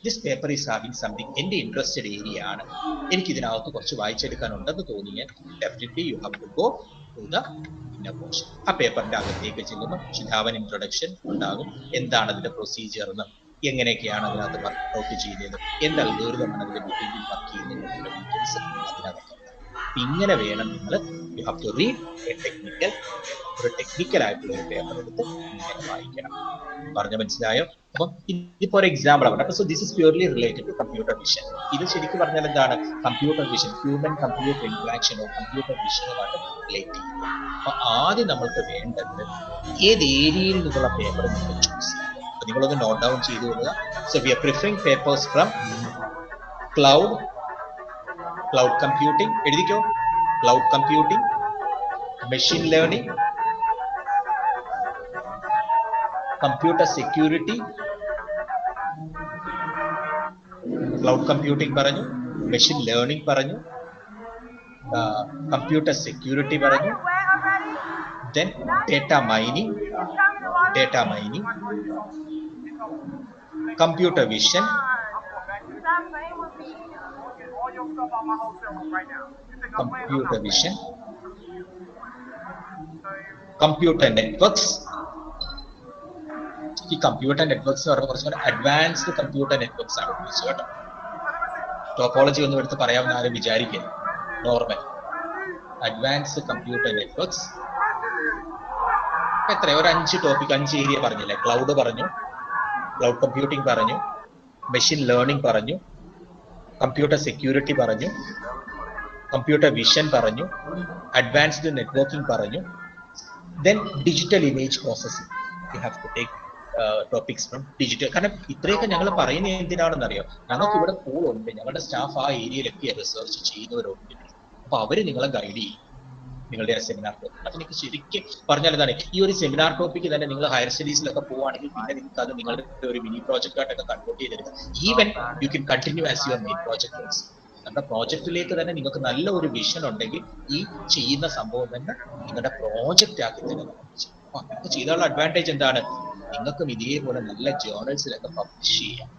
Speaker 1: this paper is having something, എന്റെ ഇൻട്രസ്റ്റഡ് ഏരിയ ആണ്, എനിക്ക് ഇതിനകത്ത് കുറച്ച് വായിച്ചെടുക്കാനുണ്ടെന്ന് തോന്നിയാൽ definitely you have to go to the inner portion. ആ പേപ്പറിന്റെ അകത്തേക്ക് ചെല്ലുമ്പോൾ ഷുഡ് ഹാവ് ആൻ ഇൻട്രൊഡക്ഷൻ ഉണ്ടാകും. എന്താണ് അതിന്റെ പ്രൊസീജിയർ എന്ന്, എങ്ങനെയൊക്കെയാണ് അതിനകത്ത് വർക്ക് ഔട്ട് ചെയ്യുന്നത്, എന്ത് അൽഗോരിതമാണ് അതിന്റെ ബിഹേവിയർ വർക്ക് ചെയ്യുന്നതിനുള്ള ഡീറ്റെയിൽസ് അതിനകത്ത്. ഇങ്ങനെ വേണം നിങ്ങൾ, you have to read a technical, ഒരു ടെക്നിക്കൽ ആയിട്ടുള്ള ഒരു പേപ്പർ എടുത്ത് ഇങ്ങനെ വായിക്കണം. പറഞ്ഞ മനസ്സിലായോ? അപ്പം ഇതിപ്പോ ഒരു എക്സാമ്പിൾ ആണ്. അപ്പൊ so this is purely related to computer vision. ഇത് ശരിക്കും പറഞ്ഞാൽ എന്താണ്? കമ്പ്യൂട്ടർ വിഷൻ, ഹ്യൂമൻ കമ്പ്യൂട്ടർ ഇന്ററാക്ഷനോ കമ്പ്യൂട്ടർ വിഷനുമായിട്ട് റിലേറ്റ് ചെയ്യുന്നത്. അപ്പൊ ആദ്യം നമ്മൾക്ക് വേണ്ടത് ഏത് ഏരിയയിൽ നിന്നുള്ള പേപ്പർ നിങ്ങൾ ചൂസ് ചെയ്യുക. അപ്പൊ നിങ്ങളൊന്ന് നോട്ട് ഡൗൺ ചെയ്തു കൊടുക്കുക. So we are preferring papers from cloud computing, എഴുതിക്കോ, cloud computing, machine learning, computer security. Cloud computing പറഞ്ഞു, മെഷീൻ ലേണിംഗ് പറഞ്ഞു, കമ്പ്യൂട്ടർ സെക്യൂരിറ്റി പറഞ്ഞു, then data mining, computer vision, computer networks. ഈ കമ്പ്യൂട്ടർ നെറ്റ്വർക്ക്സ് എന്ന് പറഞ്ഞാൽ കുറച്ചുകൂടെ അഡ്വാൻസ്ഡ് കമ്പ്യൂട്ടർ നെറ്റ്വർക്ക്സ് ആണ് ഉദ്ദേശിച്ചത് കേട്ടോ. ടോപ്പോളജി ഒന്നും എടുത്ത് പറയാമെന്ന് ആരും വിചാരിക്കരുത്. നോർമൽ അഡ്വാൻസ്ഡ് കമ്പ്യൂട്ടർ നെറ്റ്വർക്ക്സ് എത്ര, ഒരു 5 ടോപ്പിക്, 5 ഏരിയ പറഞ്ഞില്ലേ? ക്ലൗഡ് പറഞ്ഞു, ക്ലൗഡ് കമ്പ്യൂട്ടിംഗ് പറഞ്ഞു, മെഷീൻ ലേണിംഗ് പറഞ്ഞു, കമ്പ്യൂട്ടർ സെക്യൂരിറ്റി പറഞ്ഞു, കമ്പ്യൂട്ടർ വിഷൻ പറഞ്ഞു, അഡ്വാൻസ്ഡ് നെറ്റ്വർക്കിംഗ് പറഞ്ഞു, then digital image processing. You have to take topics from digital. കാരണം ഇത്രയൊക്കെ ഞങ്ങൾ പറയുന്നത് എന്തിനാണെന്ന് അറിയോ? ഞങ്ങൾക്ക് ഇവിടെ പൂളുണ്ട്, ഞങ്ങളുടെ സ്റ്റാഫ് ആ ഏരിയയിലൊക്കെ റിസർച്ച് ചെയ്യുന്നവരുണ്ട്. അപ്പൊ അവര് നിങ്ങളെ ഗൈഡ് ചെയ്യും നിങ്ങളുടെ സെമിനാർ ടോപ്പിക്. അപ്പൊ നിങ്ങൾക്ക് ശരിക്കും പറഞ്ഞാൽ എന്താണ്, ഈ ഒരു സെമിനാർ ടോപ്പിക്ക് തന്നെ നിങ്ങൾ ഹയർ സ്റ്റഡീസിലൊക്കെ പോവുകയാണെങ്കിൽ പിന്നെ നിങ്ങൾക്ക് അത് നിങ്ങളുടെ ഒരു മിനി പ്രോജക്റ്റ് ആയിട്ടൊക്കെ കൺവേർട്ട് ചെയ്തെടുക്കുക. Even you can continue as your main project. നമ്മുടെ പ്രോജക്റ്റിലേക്ക് തന്നെ നിങ്ങൾക്ക് നല്ല ഒരു വിഷൻ ഉണ്ടെങ്കിൽ ഈ ചെയ്യുന്ന സംഭവം തന്നെ നിങ്ങളുടെ പ്രോജക്റ്റ് ആക്കി തന്നെ നമുക്ക് ചെയ്യും. അപ്പൊ നിങ്ങൾക്ക് ചെയ്താലുള്ള അഡ്വാൻറ്റേജ് എന്താണ്? നിങ്ങൾക്കും ഇതേപോലെ നല്ല ജേർണൽസിലൊക്കെ പബ്ലിഷ് ചെയ്യാം.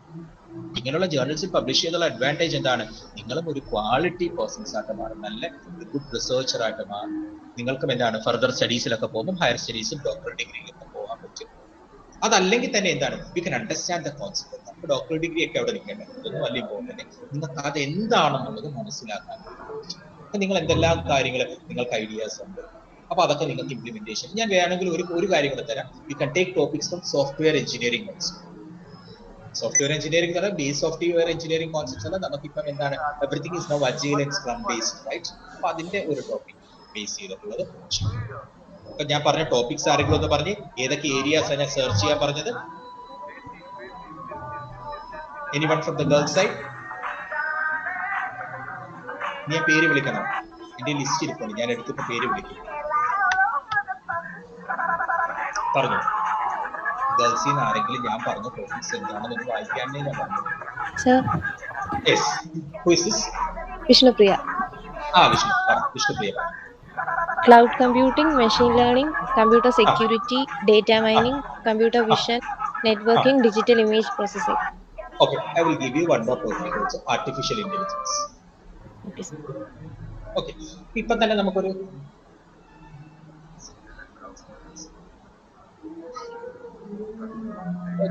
Speaker 1: ഇങ്ങനെയുള്ള ജേർണൽസിൽ പബ്ലിഷ് ചെയ്തുള്ള അഡ്വാൻറ്റേജ് എന്താണ്? നിങ്ങളും ഒരു ക്വാളിറ്റി പേഴ്സൺസ് ആയിട്ട് മാറും, നല്ല ഗുഡ് റിസർച്ചർ ആയിട്ട് മാറും. നിങ്ങൾക്കും എന്താണ് ഫർദർ സ്റ്റഡീസിലൊക്കെ പോകുമ്പോൾ ഹയർ സ്റ്റഡീസും ഡോക്ടർ ഡിഗ്രിയിലൊക്കെ പോകാൻ പറ്റും. അതല്ലെങ്കിൽ തന്നെ എന്താണ്, you can understand the concept. നമുക്ക് ഡോക്ടർ ഡിഗ്രി ഒക്കെ അവിടെ നിൽക്കേണ്ടത് ഇതൊന്നും വലിയ ഇമ്പോർട്ടന്റ്. നിങ്ങൾക്ക് അത് എന്താണെന്നുള്ളത് മനസ്സിലാക്കാൻ പറ്റും. അപ്പൊ നിങ്ങൾ എന്തെല്ലാം കാര്യങ്ങൾ നിങ്ങൾക്ക് ഐഡിയാസ് ഉണ്ട്, അപ്പൊ അതൊക്കെ നിങ്ങൾക്ക് ഇംപ്ലിമെന്റേഷൻ. ഞാൻ വേണമെങ്കിൽ ഒരു കാര്യം കൂടെ തരാം. You can take topics from software engineering also. Software engineering പറഞ്ഞാൽ ബേസ് സോഫ്റ്റ്വെയർ എഞ്ചിനീയറിംഗ് കോൺസെപ്റ്റ്സ് അല്ല, നമുക്കിപ്പം എന്താണ് everything is now agile and scrum based, right? അപ്പൊ അതിന്റെ ഒരു ടോപ്പിക് ബേസ് ചെയ്തിട്ടുള്ളത്. അപ്പൊ ഞാൻ പറഞ്ഞ ടോപ്പിക്സ് ആരെങ്കിലും ഒന്ന് പറഞ്ഞ് ഏതൊക്കെ ഏരിയാസ് ഞാൻ സെർച്ച് ചെയ്യാൻ പറഞ്ഞത്? Anyone from the girls side? നീ പേര് വിളിക്കണം, എന്റെ ലിസ്റ്റ് ഇരിപ്പുണ്ട്, ഞാൻ എടുത്തിട്ട് പേര് വിളിക്കും. പറഞ്ഞു ഗേൾസിൽ നിന്ന് ആരെങ്കിലും ഞാൻ പറഞ്ഞ ടോപ്പിക്സ് എന്താണെന്ന് വായിക്കാനേ ഞാൻ പറഞ്ഞു. Yes, who is this?
Speaker 4: Vishnupriya.
Speaker 1: Vishnupriya.
Speaker 4: Cloud computing, machine learning, computer security, data mining, computer vision, networking, digital image processing.
Speaker 1: Okay, I will give you one more topic also, artificial intelligence.
Speaker 4: Okay, sir.
Speaker 1: Okay, ഇപ്പം തന്നെ നമുക്കൊരു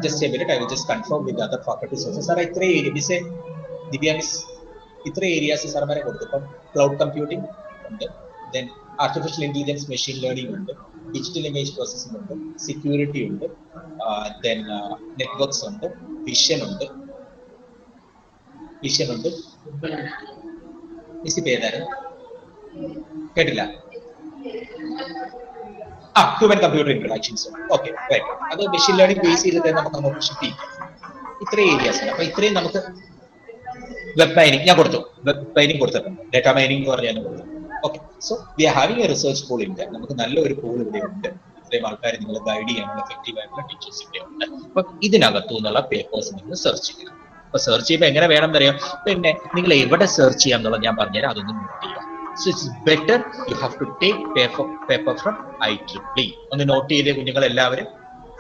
Speaker 1: just a minute, I will just confirm with the other faculty sources. Sir, ഇത്ര area miss Divya miss ഇത്ര areas സാർമാരെ കൊടുത്തു. ഇപ്പം cloud computing ഉണ്ട്, then artificial intelligence, machine learning ഉണ്ട്, ഡിജിറ്റൽ ഇമേജ് പ്രോസസ്സിംഗ് ഉണ്ട്, സെക്യൂരിറ്റി ഉണ്ട്, ദെൻ നെറ്റ്വർക്ക്സ് ഉണ്ട്, വിഷൻ ഉണ്ട്. മിസ് പേരാണ് കേട്ടില്ല? Human computer interactions. Okay, right. അത് മെഷീൻ ലേണിംഗ് ബേസ് ചെയ്തിട്ട് നമുക്ക് അങ്ങോട്ട് ഷിഫ്റ്റ് ചെയ്യാം. ഇത്ര ഏരിയാസ് ഉണ്ട്. അപ്പൊ ഇത്രയും നമുക്ക് വെബ് മൈനിങ് ഞാൻ കൊടുത്തു, വെബ് മൈനിങ് കൊടുത്തിട്ടുണ്ട്, ഡേറ്റ മൈനിങ് എന്ന് പറഞ്ഞാൽ കൊടുത്തു. Okay, so we are having A research pool ഉണ്ട്. നമുക്ക് നല്ലൊരു പൂൾ ഇവിടെ ഉണ്ട്. ഇത്രയും ആൾക്കാരെ നിങ്ങൾ ഗൈഡ് ചെയ്യാനുള്ള എഫക്റ്റീവ് ആയിട്ടുള്ള ടീച്ചേഴ്സ് ഇവിടെ ഉണ്ട്. അപ്പൊ ഇതിനകത്തു നിന്നുള്ള പേപ്പേഴ്സ് നിങ്ങൾ സെർച്ച് ചെയ്യണം. അപ്പൊ സെർച്ച് ചെയ്യുമ്പോൾ എങ്ങനെ വേണം എന്നറിയാം. പിന്നെ നിങ്ങൾ എവിടെ സെർച്ച് ചെയ്യാം എന്നുള്ളത് ഞാൻ പറഞ്ഞുതരാം, അതൊന്നും നോട്ട് ചെയ്യുക. So it's better you have to take paper from IEEE. ഒന്ന് നോട്ട് ചെയ്തേ കുഞ്ഞുങ്ങൾ എല്ലാവരും.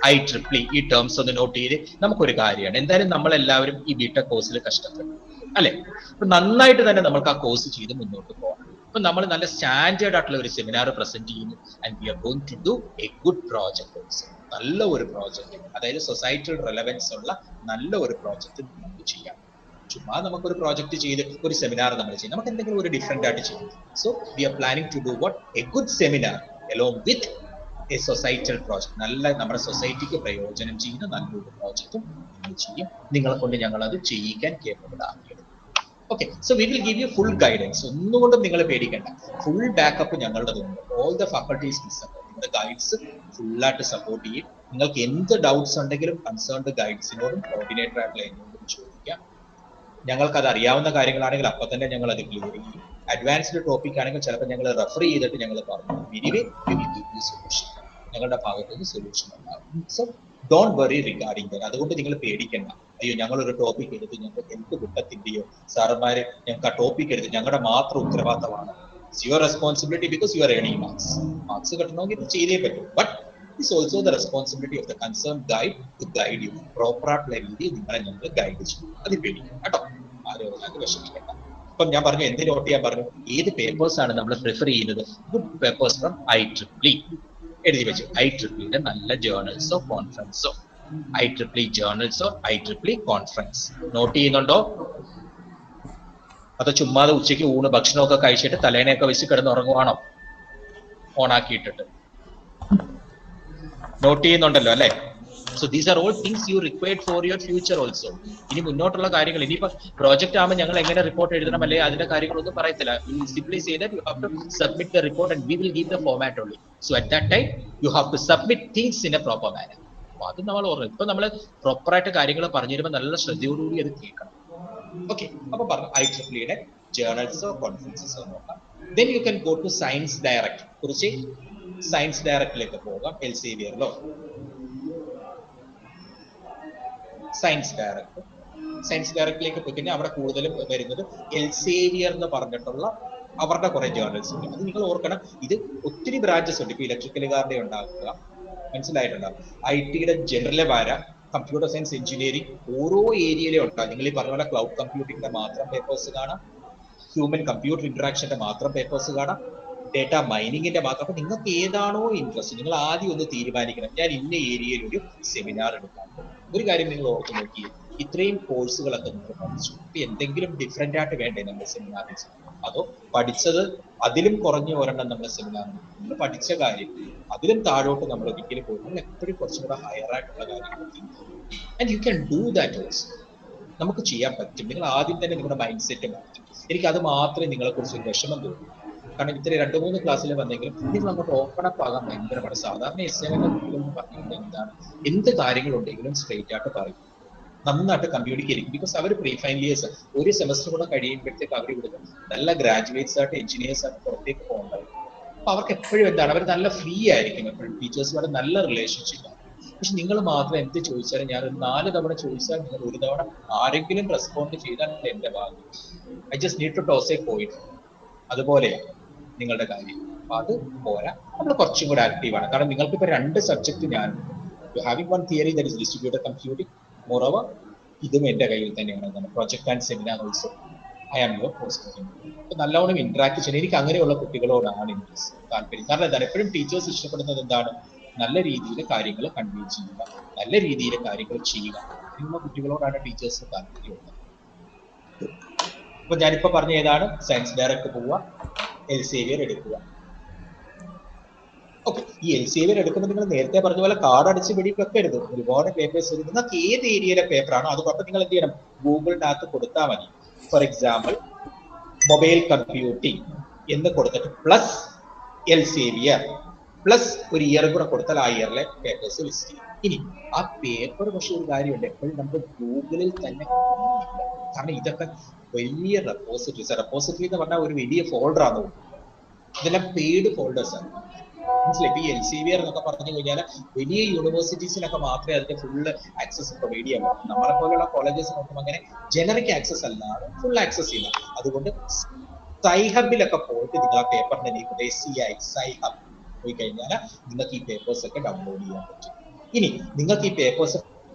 Speaker 1: IEEE ഈ ടേംസ് ഒന്ന് നോട്ട് ചെയ്ത്. നമുക്കൊരു കാര്യമാണ്, എന്തായാലും നമ്മളെല്ലാവരും ഈ ബിടെക് കോഴ്സിൽ കഷ്ടപ്പെടും അല്ലെ? അപ്പൊ നന്നായിട്ട് തന്നെ നമുക്ക് ആ കോഴ്സ് ചെയ്ത് മുന്നോട്ട് പോകാം. അപ്പൊ നമ്മൾ നല്ല സ്റ്റാൻഡേർഡ് ആയിട്ടുള്ള ഒരു സെമിനാർ പ്രസന്റ് ചെയ്യുന്നു. And we are going to do a good project also. നല്ല ഒരു പ്രോജക്ട്, അതായത് സൊസൈറ്റിയിൽ റെലവൻസ് ഉള്ള നല്ല ഒരു പ്രോജക്ട് നമുക്ക് ചെയ്യാം. ചുമ്മാ നമുക്കൊരു പ്രോജക്ട് ചെയ്ത് ഒരു സെമിനാർ നമ്മൾ ചെയ്യും, നമുക്ക് എന്തെങ്കിലും ഒരു ഡിഫറെന്റ് ആയിട്ട് ചെയ്യും. So we are planning to do what a good seminar along with a societal project. നല്ല നമ്മുടെ സൊസൈറ്റിക്ക് പ്രയോജനം ചെയ്യുന്ന നല്ലൊരു പ്രോജക്റ്റും നിങ്ങൾ ചെയ്യും. നിങ്ങളെ കൊണ്ട് ഞങ്ങൾ അത് ചെയ്യിക്കാൻ കേപ്പബിൾ ആക്കിയെടുക്കും. Okay, so we will give you full guidance. ഒന്നുകൊണ്ടും നിങ്ങൾ പേടിക്കേണ്ട, ഫുൾ ബാക്കപ്പ് ഞങ്ങളുടേതുണ്ട്. ഓൾ ദ ഫാക്കൾട്ടീസ് നിങ്ങളുടെ ഗൈഡ്സ് ഫുള്ളായിട്ട് സപ്പോർട്ട് ചെയ്യും. നിങ്ങൾക്ക് എന്ത് ഡൗട്ട്സ് ഉണ്ടെങ്കിലും കൺസേൺഡ് ഗൈഡ്സിനോടും കോർഡിനേറ്റർ ആയിട്ടുള്ള എന്നോടും ചോദിക്കാം. ഞങ്ങൾക്ക് അത് അറിയാവുന്ന കാര്യങ്ങളാണെങ്കിൽ അപ്പൊ തന്നെ ഞങ്ങൾ അത് ക്ലിയർ ചെയ്യും. അഡ്വാൻസ്ഡ് ടോപ്പിക് ആണെങ്കിൽ ചിലപ്പോൾ ഞങ്ങൾ റെഫർ ചെയ്തിട്ട് ഞങ്ങൾ പറഞ്ഞു anyway we will give U solution. ഞങ്ങളുടെ ഭാഗത്ത് നിന്ന് സൊല്യൂഷൻ ഉണ്ടാകും. So don't worry regarding that. അതുകൊണ്ട് നിങ്ങൾ പേടിക്കണ്ട, അയ്യോ ഞങ്ങളൊരു ടോപ്പിക് എടുത്ത് ഞങ്ങൾക്ക് എന്ത് കിട്ടത്തില്ലയോ സാറന്മാര്, ഞങ്ങൾക്ക് ആ ടോപ്പിക് എടുത്ത് ഞങ്ങളുടെ മാത്രം ഉത്തരവാദിത്തമാണ്. It's your responsibility because you are earning marks കിട്ടണമെങ്കിൽ ഇത് ചെയ്തേ പറ്റും. But it's also the responsibility of the concern guide to guide you. Proper ആയിട്ടുള്ള രീതിയിൽ നിങ്ങളെ ഞങ്ങൾ ഗൈഡ് ചെയ്യും. അത് പേടിക്കും കേട്ടോ, ആരും അത് വിഷമിക്കണ്ട. ഇപ്പം ഞാൻ പറഞ്ഞു എന്ത് നോട്ട് ചെയ്യാൻ പറഞ്ഞു, ഏത് പേപ്പേഴ്സ് ആണ് നമ്മൾ പ്രിഫർ ചെയ്യുന്നത്? ഗുഡ് പേപ്പേഴ്സ് ഫ്രം IEEE എഴുതി വെച്ചു. IEEE നല്ല ജേർണൽസോ കോൺഫറൻസോ, IEEE ജേർണൽസോ IEEE കോൺഫറൻസ് നോട്ട് ചെയ്യുന്നുണ്ടോ? അത് ചുമ്മാതെ ഉച്ചയ്ക്ക് ഊണ് ഭക്ഷണമൊക്കെ കഴിച്ചിട്ട് തലേണയൊക്കെ വെച്ച് കിടന്ന് ഉറങ്ങുവാണോ ഓണാക്കിയിട്ടിട്ട്? നോട്ട് ചെയ്യുന്നുണ്ടല്ലോ അല്ലെ? So these are all things you required for your future also. ഇനി മുന്നോട്ടുള്ള കാര്യങ്ങൾ, ഇനിയിപ്പോ പ്രോജക്റ്റ് ആകുമ്പോൾ ഞങ്ങൾ എങ്ങനെ റിപ്പോർട്ട് എഴുതണം അല്ലെ അതിന്റെ കാര്യങ്ങളൊന്നും പറയത്തില്ല. You will simply say that you have to submit the report and we will give the format only. So at that time you have to submit things in a proper manner. അപ്പൊ അത് നമ്മൾ ഓർമ്മ. ഇപ്പൊ നമ്മൾ പ്രോപ്പറായിട്ട് കാര്യങ്ങൾ പറഞ്ഞു തരുമ്പോൾ നല്ല ശ്രദ്ധയോടുകൂടി അത് കേൾക്കണം. ഓക്കെ, അപ്പൊ പറഞ്ഞു IEEE ജേർണൽസോ കോൺഫറൻസസോ നോക്കാം. Then you can go to science direct. കുറിച്ച് സയൻസ് ഡയറക്റ്റിലേക്ക് പോകാം. എൽസേവിയറിലോ സയൻസ് ഡയറക്റ്റിലേക്ക് പോയി കഴിഞ്ഞാൽ അവിടെ കൂടുതലും വരുന്നത് എൽസേവിയർ എന്ന് പറഞ്ഞിട്ടുള്ള അവരുടെ കുറെ ജേർണൽസ് ഉണ്ട്. അത് നിങ്ങൾ ഓർക്കണം, ഇത് ഒത്തിരി ബ്രാഞ്ചസ് ഉണ്ട്. ഇപ്പൊ ഇലക്ട്രിക്കലുകാരുടെ ഉണ്ടാകുക, മനസ്സിലായിട്ടുണ്ടാകും. IT ജനറലെ വരാം, കമ്പ്യൂട്ടർ സയൻസ് എഞ്ചിനീയറിംഗ്, ഓരോ ഏരിയയിലും ഉണ്ടാകും. നിങ്ങൾ ഈ പറഞ്ഞ പോലെ ക്ലൗഡ് കമ്പ്യൂട്ടിങ്ങിന്റെ മാത്രം പേപ്പേഴ്സ് കാണാം, ഹ്യൂമൻ കമ്പ്യൂട്ടർ ഇന്ററാക്ഷന്റെ മാത്രം പേപ്പേഴ്സ് കാണാം, ഡേറ്റ മൈനിങ്ങിന്റെ മാത്രം. അപ്പൊ നിങ്ങൾക്ക് ഏതാണോ ഇൻട്രസ്റ്റ് നിങ്ങൾ ആദ്യം ഒന്ന് തീരുമാനിക്കണം, ഞാൻ ഇന്ന ഏരിയയിൽ ഒരു സെമിനാർ എടുക്കാം. ഒരു കാര്യം നിങ്ങൾ ഓർത്ത് നോക്കി, ഇത്രയും കോഴ്സുകളൊക്കെ നിങ്ങൾ പഠിച്ചു, ഇപ്പൊ എന്തെങ്കിലും ഡിഫറെന്റ് ആയിട്ട് വേണ്ടേ നമ്മുടെ സെമിനാറിൽ? അതോ പഠിച്ചത് അതിലും കുറഞ്ഞ ഒരെണ്ണം നമ്മുടെ സെമിനാറിൽ നമ്മൾ പഠിച്ച കാര്യം അതിലും താഴോട്ട് നമ്മൾ ഒരിക്കലും പോയി നമ്മൾ എപ്പോഴും കുറച്ചും കൂടെ ഹയർ ആയിട്ടുള്ള കാര്യങ്ങൾ and you can do that also. നമുക്ക് ചെയ്യാൻ പറ്റും. നിങ്ങൾ ആദ്യം തന്നെ നിങ്ങളുടെ മൈൻഡ് സെറ്റ് മാറ്റും. എനിക്ക് അത് മാത്രമേ നിങ്ങളെ കുറിച്ച് ഒരു വിഷമം തോന്നി. കാരണം ഇത്ര 2-3 ക്ലാസ്സിൽ വന്നെങ്കിലും നിങ്ങൾ നമുക്ക് ഓപ്പൺ അപ്പ് ആകാൻ ഭയങ്കരമാണ്. സാധാരണ എസ്എമ്മിന്റെ കുട്ടികളെന്ന് പറഞ്ഞാൽ എന്താണ്, എന്ത് കാര്യങ്ങളുണ്ടെങ്കിലും സ്ട്രെയിറ്റ് ആയിട്ട് പറയും, നന്നായിട്ട് കമ്മ്യൂണിക്കേറ്റ്. ബിക്കോസ് അവർ പ്രീ ഫൈനൽ ഇയേഴ്സ് ഒരു സെമസ്റ്റർ കൂടെ കഴിയുമ്പോഴത്തേക്ക് അവർ ഇവിടുന്ന് നല്ല ഗ്രാജുവേറ്റ്സ് ആയിട്ട് എഞ്ചിനീയേഴ്സ് ആയിട്ട് പുറത്തേക്ക് പോകേണ്ടത്. അപ്പൊ അവർക്ക് എപ്പോഴും എന്താണ്, അവർ നല്ല ഫ്രീ ആയിരിക്കും, എപ്പോഴും ടീച്ചേഴ്സുമായിട്ട് നല്ല റിലേഷൻഷിപ്പ് ആണ്. പക്ഷെ നിങ്ങൾ മാത്രം എന്ത് ചോദിച്ചാലും ഞാൻ ഒരു 4 തവണ ചോദിച്ചാൽ നിങ്ങൾ ഒരു തവണ ആരെങ്കിലും റെസ്പോണ്ട് ചെയ്താൽ എന്റെ ഭാഗ്യം. I just need to toss a point. അതുപോലെയാണ് നിങ്ങളുടെ കാര്യം. അപ്പൊ അത് പോരാ, നമ്മൾ കുറച്ചും കൂടെ ആക്റ്റീവാണ്. കാരണം നിങ്ങൾക്ക് ഇപ്പൊ 2 സബ്ജക്ട് ഞാൻ having one theory that is distributed computing, moreover ഇതും എന്റെ കയ്യിൽ തന്നെയാണ്. Project and seminar also I am your post. അപ്പൊ നല്ലോണം ഇന്ററാക്ട് ചെയ്യാൻ എനിക്ക് അങ്ങനെയുള്ള കുട്ടികളോടാണ് എനിക്ക് താല്പര്യം. കാരണം എന്താണ്, എപ്പോഴും ടീച്ചേഴ്സ് ഇഷ്ടപ്പെടുന്നത് എന്താണ്, നല്ല രീതിയിൽ കാര്യങ്ങൾ കൺവേ ചെയ്യുക, നല്ല രീതിയിൽ കാര്യങ്ങൾ ചെയ്യുക. അങ്ങനെയുള്ള കുട്ടികളോടാണ് ടീച്ചേഴ്സിന് താല്പര്യമുള്ളത്. അപ്പൊ ഞാനിപ്പോ പറഞ്ഞ ഏതാണ്, സയൻസ് ഡയറക്റ്റ് പോവുക, എൽസേവിയർ എടുക്കുക. ഓക്കെ, ഈ എൽസേവിയർ എടുക്കുമ്പോൾ നിങ്ങൾ നേരത്തെ പറഞ്ഞ പോലെ കാർഡ് അടിച്ച് വെടിവെക്കരുത്. ഒരുപാട് പേപ്പേഴ്സ് വരും. നിങ്ങൾക്ക് ഏത് ഏരിയയിലെ പേപ്പറാണോ അത് പറഞ്ഞ് നിങ്ങൾ എന്ത് ചെയ്യണം, ഗൂഗിളിനകത്ത് കൊടുത്താൽ മതി. ഫോർ എക്സാമ്പിൾ മൊബൈൽ കമ്പ്യൂട്ടിംഗ് എന്ന് കൊടുത്തിട്ട് പ്ലസ് എൽസേവിയർ പ്ലസ് ഒരു ഇയർ കൂടെ കൊടുത്താൽ ആ ഇയറിലെ പേപ്പേഴ്സ് ലിസ്റ്റ് ചെയ്യും. ഇനി ആ പേപ്പർ പക്ഷെ ഒരു കാര്യമുണ്ട്, എപ്പോഴും നമുക്ക് ഗൂഗിളിൽ തന്നെ കാണുന്നില്ല. കാരണം ഇതൊക്കെ വലിയ റെപ്പോസിറ്ററി എന്ന് പറഞ്ഞാൽ ഒരു വലിയ ഫോൾഡർ ആണ്. ഇതെല്ലാം പെയ്ഡ് ഫോൾഡേഴ്സ് ആണ്. മനസ്സിലായി? ഇപ്പൊ ഈ എൽസേവിയർ എന്നൊക്കെ പറഞ്ഞു കഴിഞ്ഞാൽ വലിയ യൂണിവേഴ്സിറ്റീസിനൊക്കെ മാത്രമേ അതിന്റെ ഫുള്ള് ആക്സസ് പ്രൊവൈഡ് ചെയ്യാൻ പറ്റും. നമ്മളെ പോലെയുള്ള കോളേജസ് നോക്കുമ്പോൾ അങ്ങനെ ജനറിക് ആക്സസ് അല്ലാതെ ഫുൾ ആക്സസ് ചെയ്യില്ല. അതുകൊണ്ട് സൈഹബിലൊക്കെ പോയിട്ട് നിങ്ങൾ ആ പേപ്പറിന്റെ നെയ്മ് SCI സൈഹബ് പോയി കഴിഞ്ഞാൽ നിങ്ങൾക്ക് ഈ പേപ്പേഴ്സ് ഒക്കെ ഡൗൺലോഡ് ചെയ്യാൻ പറ്റും. ഇനി നിങ്ങൾക്ക് ഈ പേപ്പേഴ്സ്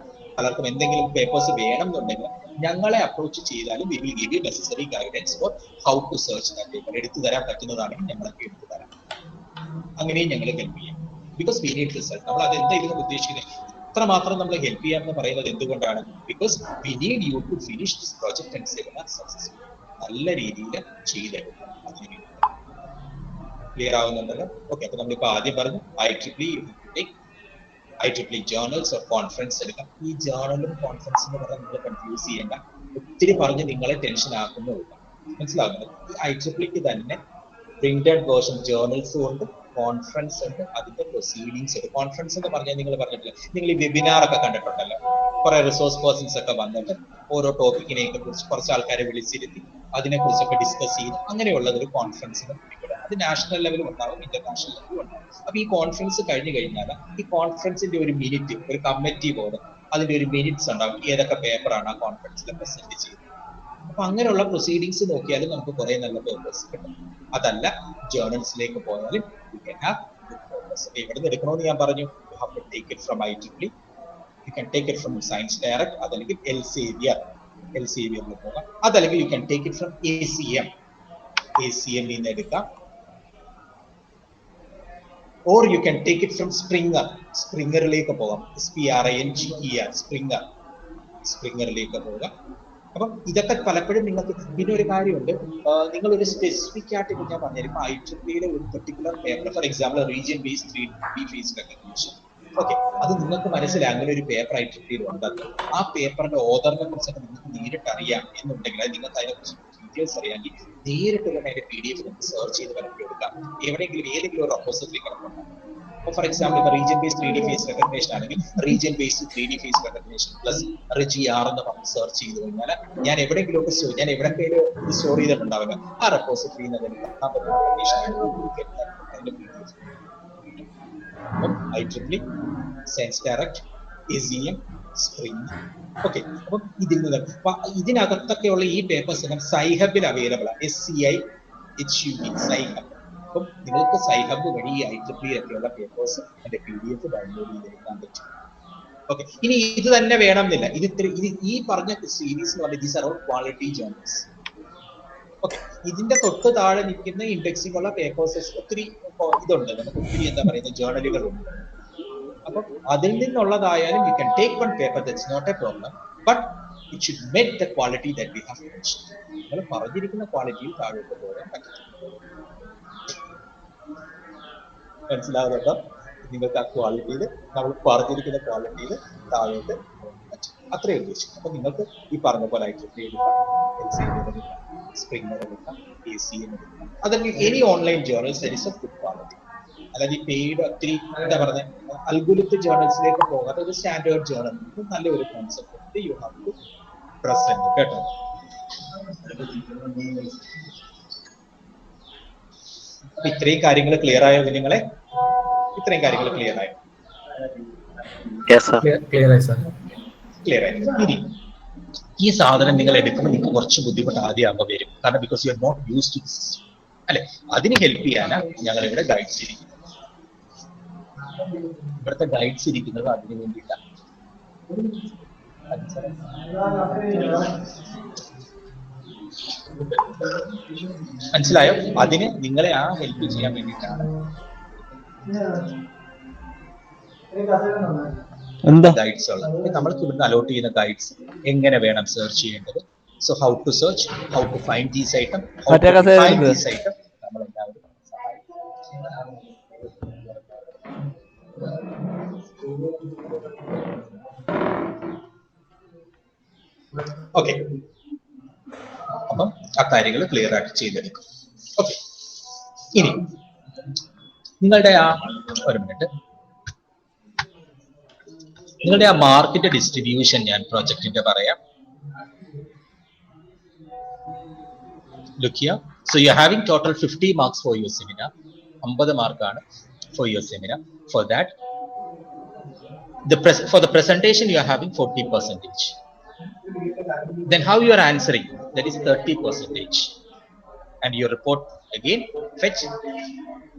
Speaker 1: പലർക്കും എന്തെങ്കിലും പേപ്പേഴ്സ് വേണം എന്നുണ്ടെങ്കിൽ ഞങ്ങളെ അപ്രോച്ച് ചെയ്താലും we will give you necessary guidance for how to search that paper. എടുത്തു തരാൻ പറ്റുന്നതാണെങ്കിൽ ഞങ്ങളൊക്കെ എടുത്തു തരാം. അങ്ങനെയും ഞങ്ങൾ ഹെൽപ്പ് ചെയ്യാം. Because we need result. നമ്മൾ അതെന്തായാലും ഉദ്ദേശിക്കുന്നത് ഇത്രമാത്രം നമ്മൾ ഹെൽപ്പ് ചെയ്യാമെന്ന് പറയുന്നത് എന്തുകൊണ്ടാണ്, because we need you to finish this project and seminar successful. നല്ല രീതിയിൽ ചെയ്തെടുക്കാം. അതിന് ക്ലിയർ ആവുന്നുണ്ടല്ലോ? ഓക്കെ, അപ്പൊ നമ്മളിപ്പോ ആദ്യം പറഞ്ഞു IEEE ജേർണൽസ് ഓർ കോൺഫറൻസ് എടുക്കാം. ഈ ജേർണലും കോൺഫറൻസും എന്ന് പറഞ്ഞാൽ നിങ്ങൾ കൺഫ്യൂസ് ചെയ്യേണ്ട. ഒത്തിരി പറഞ്ഞ് നിങ്ങളെ ടെൻഷൻ ആക്കുന്നുള്ളൂ. മനസ്സിലാകുന്നത്? ഈ IEEEക്ക് തന്നെ പ്രിന്റഡ് വേർഷൻ ജേർണൽസ് ഉണ്ട്, കോൺഫറൻസ് ഉണ്ട്, അതിന്റെ പ്രൊസീഡിങ്സ് ഉണ്ട്. കോൺഫറൻസ് എന്ന് പറഞ്ഞാൽ നിങ്ങൾ പറഞ്ഞിട്ടില്ല, നിങ്ങൾ ഈ വെബിനാർ ഒക്കെ കണ്ടിട്ടുണ്ടല്ലോ, കുറെ റിസോഴ്സ് പേഴ്സൺസ് ഒക്കെ വന്നിട്ട് ഓരോ ടോപ്പിക്കിനെയൊക്കെ കുറിച്ച് കുറച്ച് ആൾക്കാരെ വിളിച്ചിരുത്തി അതിനെ കുറിച്ചൊക്കെ ഡിസ്കസ് ചെയ്ത് അങ്ങനെയുള്ളത് ഒരു കോൺഫറൻസിന് പിടിപെടും. അത് നാഷണൽ ലെവലും ഉണ്ടാവും, ഇന്റർനാഷണൽ ലെവലും ഉണ്ടാവും. അപ്പൊ ഈ കോൺഫറൻസ് കഴിഞ്ഞു കഴിഞ്ഞാൽ ഈ കോൺഫറൻസിന്റെ ഒരു മിനിറ്റ്, ഒരു കമ്മിറ്റി പോലെ അതിന്റെ ഒരു മിനിറ്റ്സ് ഉണ്ടാവും, ഏതൊക്കെ പേപ്പറാണ് ആ കോൺഫറൻസിൽ പ്രസന്റ് ചെയ്യുന്നത്. അപ്പൊ അങ്ങനെയുള്ള പ്രൊസീഡിങ്സ് നോക്കിയാലും നമുക്ക് കുറെ നല്ല പേപ്പേഴ്സ് കിട്ടും. അതല്ല ജേർണൽസിലേക്ക് പോയാലും ഇവിടെ നിന്ന് എടുക്കണമെന്ന് ഞാൻ പറഞ്ഞു. You have to take it from IEEE, you can take it from science direct, അതല്ലെങ്കിൽ എൽസേവിയറിൽ പോകാം, അതല്ലെങ്കിൽ you can take it from ACM നിന്ന് എടുക്കാം, or you can take it from സ്പ്രിംഗറിലേക്ക് പോകാം, SPRINGER സ്പ്രിംഗറിലേക്ക് പോകാം. അപ്പം ഇതൊക്കെ പലപ്പോഴും നിങ്ങൾക്ക് പിന്നെ ഒരു കാര്യമുണ്ട്, നിങ്ങൾ ഒരു സ്പെസിഫിക് ആയിട്ട് ഇപ്പൊ ഞാൻ പറഞ്ഞത് ഇപ്പൊ IEEEയുടെ ഒരു particular paper, for example region based 3D face recognition. Okay, അത് നിങ്ങൾക്ക് മനസ്സിലായി അങ്ങനെ ഒരു പേപ്പർ IEEEയിൽ ഉണ്ടെന്ന്. ആ പേപ്പറിന്റെ ഓതറിനെ കുറിച്ചൊക്കെ നിങ്ങൾക്ക് നേരിട്ട് അറിയാം എന്നുണ്ടെങ്കിൽ, അത് നിങ്ങൾക്ക് അതിനെക്കുറിച്ച് ഡീറ്റെയിൽസ് അറിയാമെങ്കിൽ നേരിട്ട് തന്നെ അതിന്റെ PDF നിങ്ങൾക്ക് സെർച്ച് ചെയ്ത് കണ്ടെടുക്കാം. എവിടെയെങ്കിലും ഏതെങ്കിലും ഒരു റെപ്പോസിറ്ററി കിടപ്പുണ്ടാകും. ഫോർ എക്സാമ്പിൾ ഇപ്പൊ region based 3D face recognition ആണെങ്കിൽ region based 3D face recognition plus REGR എന്ന് പറഞ്ഞ് സെർച്ച് ചെയ്ത് കഴിഞ്ഞാൽ ഞാൻ എവിടെയെങ്കിലും ഞാൻ എവിടെയെങ്കിലും ഇത് സ്റ്റോർ ചെയ്തിട്ടുണ്ടാവില്ല, ആ റെപ്പോസിറ്ററിയിൽ നിന്ന് കാണാൻ പറ്റുന്ന condition IEEE, science direct, ACM, spring. Okay, അപ്പം ഇതിനകത്തൊക്കെയുള്ള ഈ പേപ്പേഴ്സ് സൈഹബിൽ അവൈലബിൾ ആണ്. SCI HUB സൈഹബ്. അപ്പം നിങ്ങൾക്ക് സൈഹബ് വഴി ഈ IEEE ഒക്കെയുള്ള പേപ്പേഴ്സ് അതിന്റെ PDF ഡൗൺലോഡ് ചെയ്തെടുക്കാൻ പറ്റും. ഓക്കെ, ഇനി ഇത് തന്നെ വേണമെന്നില്ല. ഇത് ഈ പറഞ്ഞ സീരീസ് എന്ന് പറഞ്ഞാൽ these are all quality journals. Okay, ഇതിന്റെ തൊട്ട് താഴെ നിൽക്കുന്ന ഇൻഡെക്സിംഗ് ഉള്ള പേപ്പേഴ്സ് ഒത്തിരി ഇതുണ്ട്, നമുക്ക് ഒത്തിരി എന്താ പറയുന്ന ജേർണലുകളുണ്ട്. അപ്പം അതിൽ നിന്നുള്ളതായാലും you can take one paper, that's not a problem. But it should meet the quality that we have mentioned. നിങ്ങൾ പറഞ്ഞിരിക്കുന്ന ക്വാളിറ്റിയിൽ താഴോട്ട് പോകാൻ പറ്റും. മനസ്സിലാകുന്നുണ്ടോ? നിങ്ങൾക്ക് ആ ക്വാളിറ്റിയിൽ നമ്മൾ പറഞ്ഞിരിക്കുന്ന ക്വാളിറ്റിയിൽ താഴോട്ട് പോകാൻ പറ്റും. അത്രയും ഉദ്ദേശിക്കും. അപ്പൊ നിങ്ങൾക്ക് ഈ പറഞ്ഞ പോലെ IEEE എടുക്കാം, LCD എടുക്കാം, സ്പ്രിംഗർ എടുക്കാം, ACM എടുക്കാം. അതല്ലെങ്കിൽ any online journals there is A good quality. അല്ലാതെ ഈ പെയ്ഡ് ഒത്തിരി എന്താ പറയുക അൽഗുലിത്ത് ജേർണൽസിലേക്ക് പോകാതെ ഒരു സ്റ്റാൻഡേർഡ് ജേർണൽ നല്ലൊരു concept you have to present കേട്ടോ. ഇത്രയും കാര്യങ്ങൾ ക്ലിയർ ആയോ കുഞ്ഞുങ്ങളെ? ഇത്രയും കാര്യങ്ങൾ ക്ലിയർ ആയോ? ക്ലിയർ ആയി. ഇനി ഈ സാധനം നിങ്ങൾ എടുക്കുമ്പോൾ നിങ്ങൾക്ക് കുറച്ച് ബുദ്ധിമുട്ട് ആദ്യമാകുമ്പോൾ വരും. കാരണം because you are not use to this അല്ലെ. അതിന് ഹെൽപ്പ് ചെയ്യാനാണ് ഞങ്ങൾ ഇവിടെ ഗൈഡ്സ് ഇരിക്കുന്നത്. ഇവിടുത്തെ ഗൈഡ്സ് ഇരിക്കുന്നത് അതിന് വേണ്ടിയിട്ടാണ്. മനസ്സിലായോ? അതിന് നിങ്ങളെ ആ ഹെൽപ്പ് ചെയ്യാൻ വേണ്ടിയിട്ടാണ് ഗൈഡ്സ് ഉള്ളത്. നമ്മൾക്ക് ഇവിടുന്ന് അലോട്ട് ചെയ്യുന്ന ഗൈഡ്സ് എങ്ങനെ വേണം സെർച്ച് ചെയ്യേണ്ടത്, so how to search, how to find these item, നമ്മളെല്ലാവരും ഓക്കെ. അപ്പം ആ കാര്യങ്ങൾ ക്ലിയർ ആയിട്ട് ചെയ്തെടുക്കും. ഓക്കെ. ഇനി നിങ്ങളുടെ ഒരു മിനിറ്റ്, നിങ്ങളുടെ മാർക്കിന്റെ ഡിസ്ട്രിബ്യൂഷൻ ഞാൻ പ്രൊജക്ടിന്റെ പറയാം. Look here. So you are having total 50 marks for your seminar. 50 മാർക്കാണ് for your seminar. For that, for the presentation you are having 40%. Then how you are answering, that is 30%. And your report again fetch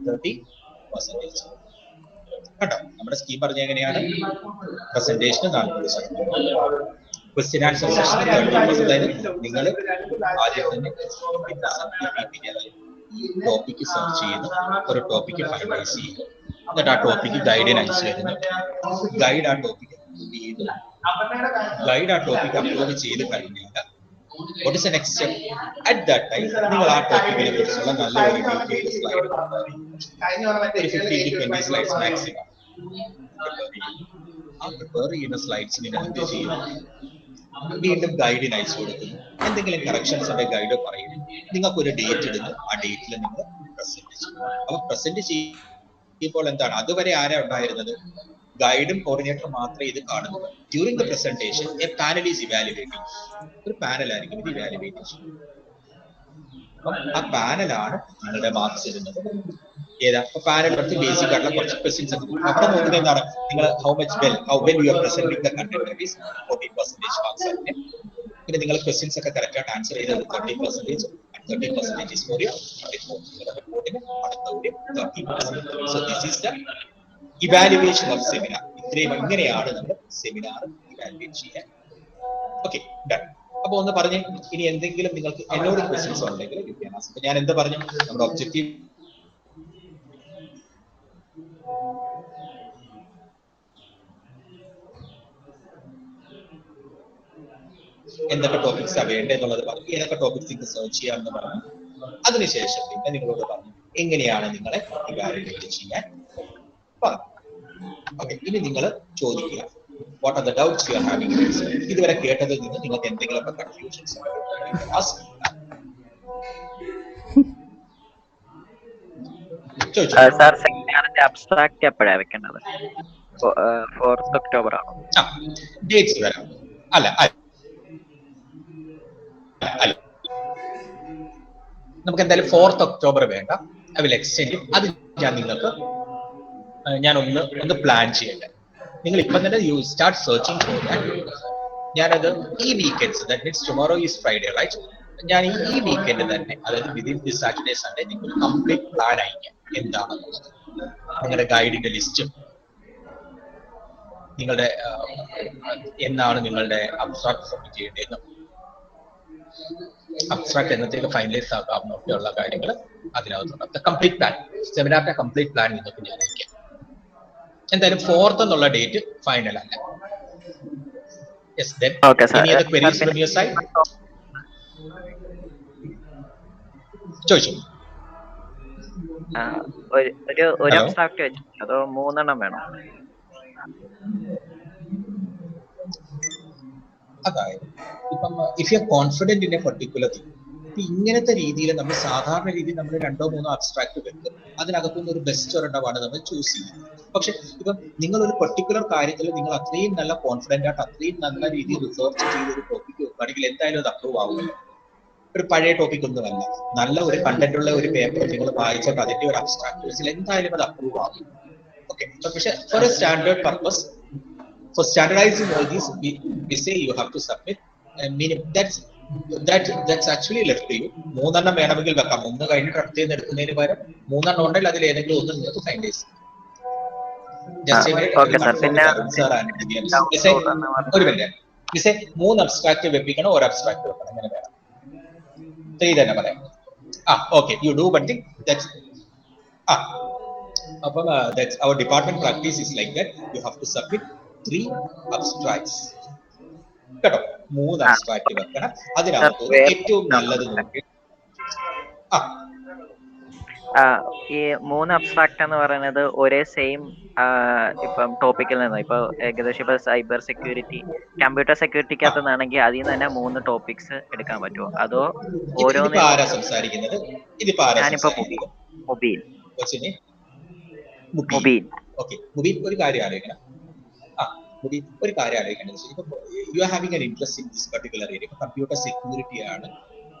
Speaker 1: 30%. കേട്ടോ, നമ്മുടെ scheme പറഞ്ഞ എങ്ങനെയാണ്? പ്രസന്റേഷന് 40%, question answer session 30%. അതായത് നിങ്ങൾ ആദ്യം തന്നെ topic search ചെയ്യുന്നു, ഒരു ടോപ്പിക്ക് ഫൈനലൈസ് ചെയ്യുന്നു, എന്നിട്ട് ആ ടോപ്പിക്ക് ഗൈഡിന് അയച്ചു തരുന്നു. ഗൈഡ് ആ ടോപ്പിക്ക് അപ്ലോഡ് ചെയ്ത് കഴിഞ്ഞാൽ what is the next step? At that time നിങ്ങൾ ആ ടോപ്പിക്കിനെ കുറിച്ചുള്ള നല്ലൊരു detailed slide 15 to 20 slides maximum prepare ചെയ്യുന്ന സ്ലൈഡ്സ് നിങ്ങൾ എന്ത് ചെയ്യും? വീണ്ടും ഗൈഡിന് അയച്ചു കൊടുക്കുന്നു. എന്തെങ്കിലും കറക്ഷൻസ് ഉണ്ടെങ്കിൽ ഗൈഡ് പറയുന്നു. നിങ്ങൾക്ക് ഒരു ഡേറ്റ് ഇടുന്നു, ആ ഡേറ്റിൽ നിങ്ങൾ പ്രസന്റ് ചെയ്യും. അപ്പൊ പ്രസന്റ് ചെയ്യുമ്പോൾ എന്താണ്, അതുവരെ ആരാ ഉണ്ടായിരുന്നത്? ഗൈഡും കോർഡിനേറ്ററും മാത്രമേ ഇത് കാണുന്നത്. During the presentation A panel is evaluating. ഒരു പാനൽ ആയിരിക്കും ഇത് ഇവാലുവേറ്റ് ചെയ്യുന്നത്. അപ്പം ആ പാനലാണ് നിങ്ങളുടെ മാർക്സ് ഇടുന്നത്. ഏതാ പാനൽ കുറച്ച് ബേസിക് ആയിട്ടുള്ള കുറച്ച് ക്വസ്റ്റ്യൻസ് അവിടെ നോക്കുന്നത് എന്താണ്? നിങ്ങൾ how well you are presenting the content is 40% marks ആണ്. പിന്നെ നിങ്ങൾ ക്വസ്റ്റ്യൻസ് ഒക്കെ കറക്റ്റ് ആയിട്ട് ആൻസർ ചെയ്തത് 30%, 30% is for your റിപ്പോർട്ടിന് അടുത്ത 30%. So this is the evaluation of seminar. ഇങ്ങനെയാണ് നമ്മൾ സെമിനാർ ഇവാലുവേറ്റ് ചെയ്യാൻ. Okay, done. അപ്പൊ ഒന്ന് പറഞ്ഞ്, ഇനി എന്തെങ്കിലും നിങ്ങൾക്ക് എന്നോട് ക്വസ്റ്റ്യൻസ് ഉണ്ടെങ്കിൽ ഞാൻ എന്താ പറഞ്ഞു? നമ്മുടെ ഒബ്ജക്റ്റീവ് എന്തൊക്കെ ടോപ്പിക്സ് വേണ്ടത് എന്നുള്ളത് പറഞ്ഞു, ഏതൊക്കെ ടോപ്പിക്സ് നിങ്ങൾക്ക് സെർച്ച് ചെയ്യാമെന്ന് പറഞ്ഞു. അതിനുശേഷം പിന്നെ നിങ്ങളോട് പറഞ്ഞു എങ്ങനെയാണ് നിങ്ങളെ ഇവാലുവേറ്റ് ചെയ്യാൻ പറഞ്ഞു. ഓക്കെ, ഇനി നിങ്ങൾ ചോദിക്കുക, what are the doubts you are having? ഇതുവരെ കേട്ടതിൽ നിന്ന് നിങ്ങൾക്ക് എന്തെങ്കിലുമൊക്കെ കൺഫ്യൂഷൻസ്
Speaker 5: സാർ, സെമിനാറിന്റെ അബ്സ്ട്രാക്ട് എപ്പോഴാണ് വെക്കേണ്ടത്? 4th October ആണോ?
Speaker 1: ഡേറ്റ്സ് വരാം. അല്ല, നമുക്ക് എന്തായാലും 4th October വേണ്ട. I will extend. അത് ഞാൻ ഒന്ന് പ്ലാൻ ചെയ്യട്ടെ. നിങ്ങൾ ഇപ്പം തന്നെ you start searching for that. ഞാനത് ഈ weekends, that means tomorrow is Friday right, ഞാൻ ഈ വീക്കെൻഡ് തന്നെ, അതായത് വിതിൻ ദിസ് സാറ്റർഡേ സൺഡേ നിങ്ങൾ കംപ്ലീറ്റ് പ്ലാൻ അയക്കാം എന്താണെന്നുള്ളത്. നിങ്ങളുടെ ഗൈഡിന്റെ ലിസ്റ്റും നിങ്ങളുടെ എന്നാണ് നിങ്ങളുടെ അബ്സ്ട്രാക്ട് സബ്മിറ്റ് ചെയ്യേണ്ടതെന്നും അബ്സ്ട്രാക്ട് എന്നത്തേക്ക് ഫൈനലൈസ് ആക്കാവുന്നൊക്കെയുള്ള കാര്യങ്ങൾ അതിനകത്തുണ്ട്. കംപ്ലീറ്റ് പ്ലാൻ, സെമിനാറിന്റെ കംപ്ലീറ്റ് പ്ലാൻ നിങ്ങൾക്ക് ഞാൻ അയക്കാം. എന്തായാലും 4th എന്നുള്ള ഡേറ്റ് ഫൈനൽ അല്ല. Yes, then
Speaker 5: Okay, sir.
Speaker 1: any other queries
Speaker 5: Sir,
Speaker 1: from your side? ചോദിച്ചു.
Speaker 5: ഒരു
Speaker 1: ഹലോ,
Speaker 5: അബ്സ്ട്രാക്ട് വെച്ചു അതോ 3 എണ്ണം വേണോ?
Speaker 1: അതായത് ഇപ്പം if you are confident in A particular thing, ഇപ്പൊ ഇങ്ങനത്തെ രീതിയിൽ നമ്മൾ സാധാരണ രീതിയിൽ നമ്മൾ 2-3 അബ്സ്ട്രാക്ട് വെക്കും, അതിനകത്തുനിന്ന് ഒരു ബെസ്റ്റ് ഒരെണ്ണമാണ് നമ്മൾ ചൂസ് ചെയ്യുന്നത്. പക്ഷെ ഇപ്പം നിങ്ങൾ ഒരു പെർട്ടിക്കുലർ കാര്യത്തിൽ നിങ്ങൾ അത്രയും നല്ല കോൺഫിഡന്റ് ആയിട്ട് അത്രയും നല്ല രീതിയിൽ റിസർച്ച് ചെയ്ത് ഒരു ടോപ്പിക് വെക്കുകയാണെങ്കിൽ എന്തായാലും അത് അപ്രൂവ് ആവുമല്ലോ. ഒരു പഴയ ടോപ്പിക് ഒന്നുമല്ല, നല്ല ഒരു കണ്ടന്റ് ഉള്ള ഒരു പേപ്പർ നിങ്ങൾ വായിച്ചിട്ട് അതിന്റെ ഒരു അബ്സ്ട്രാക്ട് വെച്ചാൽ എന്തായാലും അത് അപ്രൂവ് ആവും. ഓക്കെ, പക്ഷെ for a standard purpose, for standardizing all these, we say you have to submit that's actually left to you. 3 എണ്ണം വേണമെങ്കിൽ വെക്കാം, 1 കഴിഞ്ഞിട്ട് അടുത്തേന്ന് എടുക്കുന്നതിന് പകരം 3 എണ്ണം ഉണ്ടെങ്കിൽ അതിൽ ഏതെങ്കിലും ഒന്ന് നിങ്ങൾക്ക് ഫൈനലൈസ് ചെയ്യാം.
Speaker 5: Okay sir. പിന്നെ
Speaker 1: ഒരു മിനിറ്റ്, 3 അബ്സ്ട്രാക്ട് വെപ്പിക്കണം, 1 അബ്സ്ട്രാക്ട് വെക്കണം, അങ്ങനെ വേണം. 3 തന്നെ പറയാം. Okay, you do one thing, that's അപ്പം that's our department practice is like that. You have to submit 3 abstracts കേട്ടോ. 3 അബ്സ്ട്രാക്ട് വെക്കണം, അതിനകത്ത് ഏറ്റവും നല്ലത് നോക്കി.
Speaker 5: ഈ 3 അബ്സ്ട്രാക്ട് എന്ന് പറയുന്നത് ഒരേ സെയിം ഇപ്പം ടോപ്പിക്കിൽ നിന്ന്, ഇപ്പൊ ഏകദേശം ഇപ്പൊ സൈബർ സെക്യൂരിറ്റി, കമ്പ്യൂട്ടർ സെക്യൂരിറ്റിക്കകത്ത് നിന്നാണെങ്കിൽ അതിൽ നിന്ന് തന്നെ 3 ടോപ്പിക്സ് എടുക്കാൻ പറ്റുമോ, അതോ
Speaker 1: ഇതിപ്പോ ആരാ സംസാരിക്കുന്നത്?
Speaker 5: ഞാനിപ്പോ മുബീൻ.
Speaker 1: ഓക്കെ, മുബീൻ ഒരു കാര്യം ആലോചിക്കണം. മുബീൻ ഒരു കാര്യം ആലോചിക്കണം. You are having N interest in this particular area, computer security ആണ്